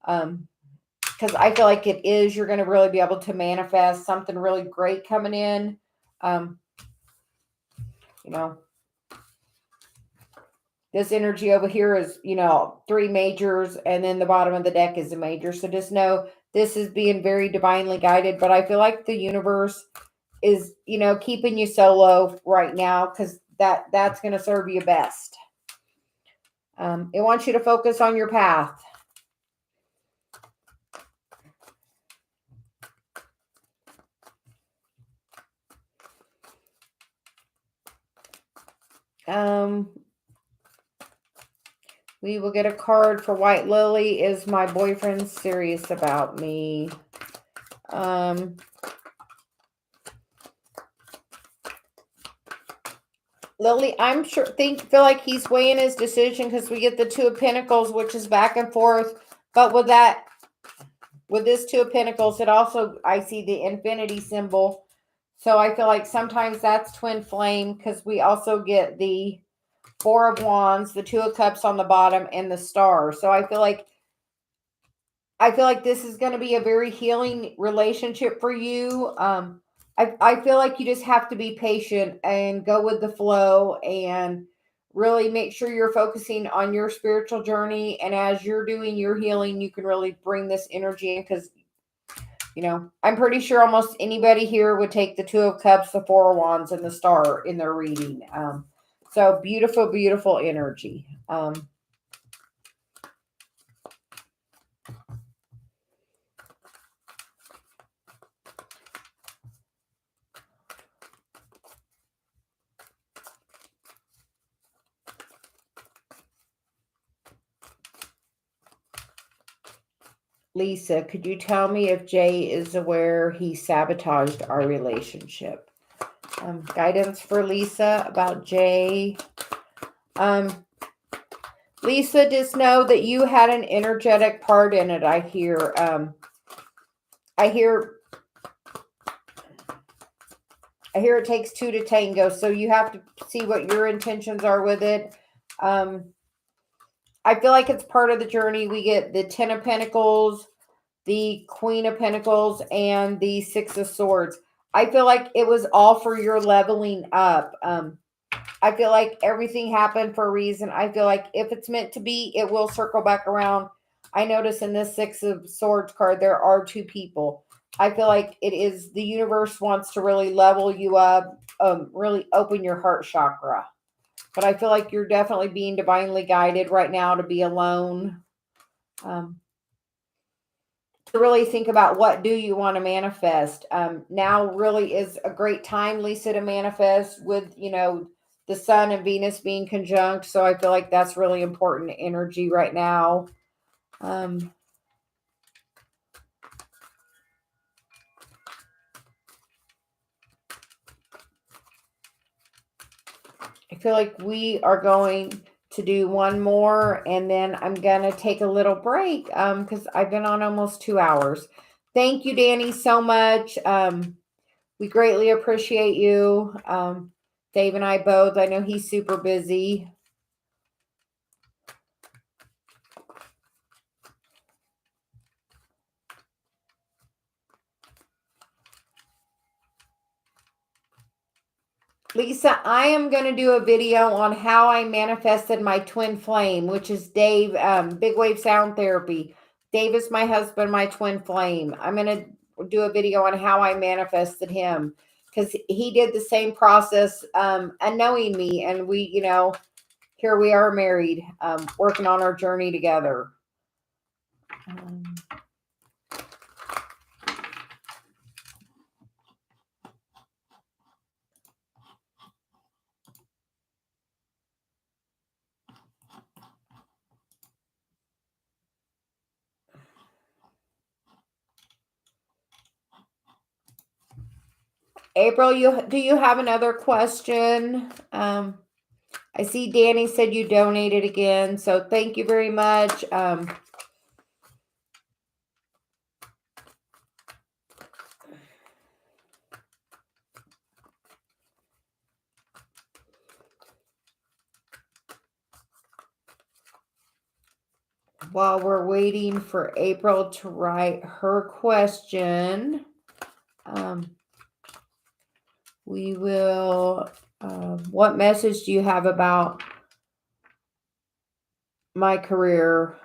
Because I feel like you're going to really be able to manifest something really great coming in. This energy over here is, 3 majors, and then the bottom of the deck is a major. So just know this is being very divinely guided, but I feel like the universe is, keeping you solo right now, because that's going to serve you best. It wants you to focus on your path. We will get a card for White Lily. Is my boyfriend serious about me? Lily, I'm sure feel like he's weighing his decision because we get the Two of Pentacles, which is back and forth. But with this Two of Pentacles, it also, I see the infinity symbol. So I feel like sometimes that's twin flame because we also get the Four of Wands, the Two of Cups on the bottom, and the Star. So I feel like this is going to be a very healing relationship for you. I feel like you just have to be patient and go with the flow and really make sure you're focusing on your spiritual journey. And as you're doing your healing, you can really bring this energy in because, I'm pretty sure almost anybody here would take the Two of Cups, the Four of Wands, and the Star in their reading. So beautiful, beautiful energy. Lisa, could you tell me if Jay is aware he sabotaged our relationship? Guidance for Lisa about Jay. Lisa, just know that you had an energetic part in it. I hear it takes two to tango, so you have to see what your intentions are with it. I feel like it's part of the journey. We get the Ten of Pentacles, the Queen of Pentacles, and the Six of Swords. I feel like it was all for your leveling up. I feel like everything happened for a reason. I feel like if it's meant to be, it will circle back around. I notice in this Six of Swords card, there are two people. I feel like it is the universe wants to really level you up, really open your heart chakra. But I feel like you're definitely being divinely guided right now to be alone. To really think about what do you want to manifest. Now really is a great time, Lisa, to manifest with, the Sun and Venus being conjunct. So I feel like that's really important energy right now. I feel like we are going to do one more and then I'm going to take a little break because I've been on almost 2 hours. Thank you, Danny, so much. We greatly appreciate you. Dave and I both. I know he's super busy. Lisa, I am going to do a video on how I manifested my twin flame, which is Dave, Big Wave Sound Therapy. Dave is my husband, my twin flame. I'm going to do a video on how I manifested him because he did the same process unknowing me. And we, here we are married, working on our journey together. April, do you have another question? I see Danny said you donated again, so thank you very much. While we're waiting for April to write her question, we will, what message do you have about my career?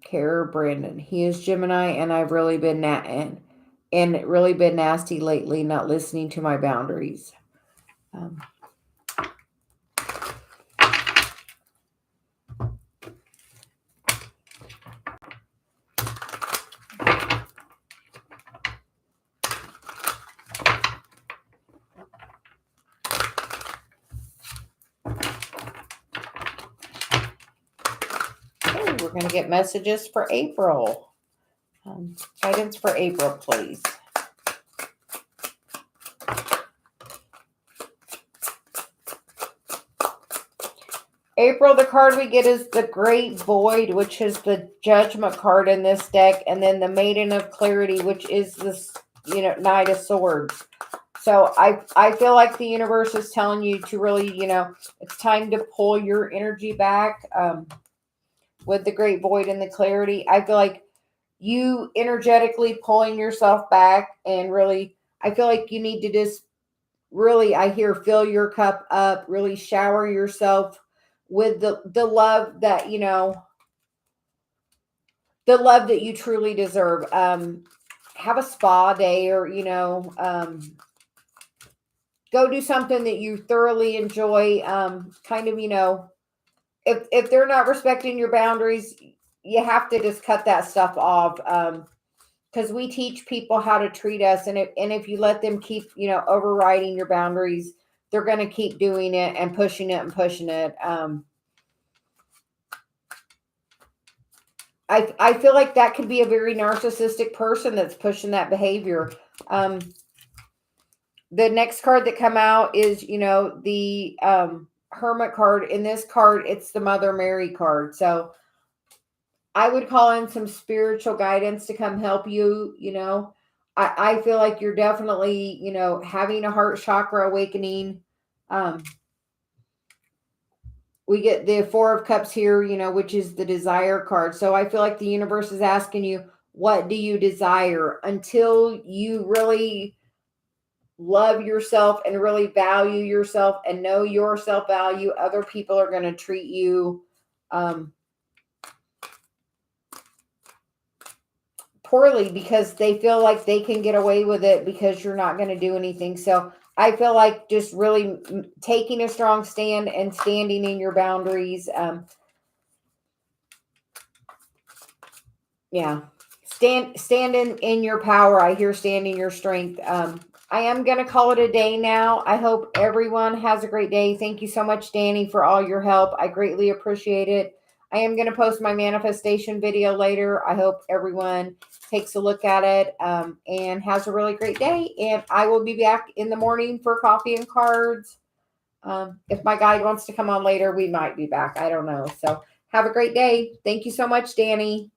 Care Brandon. He is Gemini, and I've really been really been nasty lately, not listening to my boundaries. we're going to get messages for April. Guidance for April, please. April, the card we get is the Great Void, which is the Judgment card in this deck, and then the Maiden of Clarity, which is this, Knight of Swords. So I feel like the universe is telling you to really, it's time to pull your energy back. With the Great Void and the Clarity, I feel like you energetically pulling yourself back, and really, I feel like you need to just really, I hear, fill your cup up, really shower yourself with the love that, the love that you truly deserve. Have a spa day, or, go do something that you thoroughly enjoy. Kind of, if they're not respecting your boundaries, you have to just cut that stuff off. Because we teach people how to treat us, and if you let them keep, overriding your boundaries, they're going to keep doing it and pushing it and pushing it. I feel like that could be a very narcissistic person that's pushing that behavior. The next card that come out is, the Hermit card. In this card, it's the Mother Mary card. So I would call in some spiritual guidance to come help you. I feel like you're definitely, having a heart chakra awakening. We get the Four of Cups here, which is the Desire card. So I feel like the universe is asking you, what do you desire? Until you really love yourself and really value yourself and know your self-value, other people are going to treat you poorly, because they feel like they can get away with it because you're not going to do anything. So I feel like just really taking a strong stand and standing in your boundaries. Yeah. Stand in your power. I hear stand in your strength. I am going to call it a day now. I hope everyone has a great day. Thank you so much, Danny, for all your help. I greatly appreciate it. I am going to post my manifestation video later. I hope everyone takes a look at it and has a really great day. And I will be back in the morning for coffee and cards. If my guide wants to come on later, we might be back. I don't know. So have a great day. Thank you so much, Danny.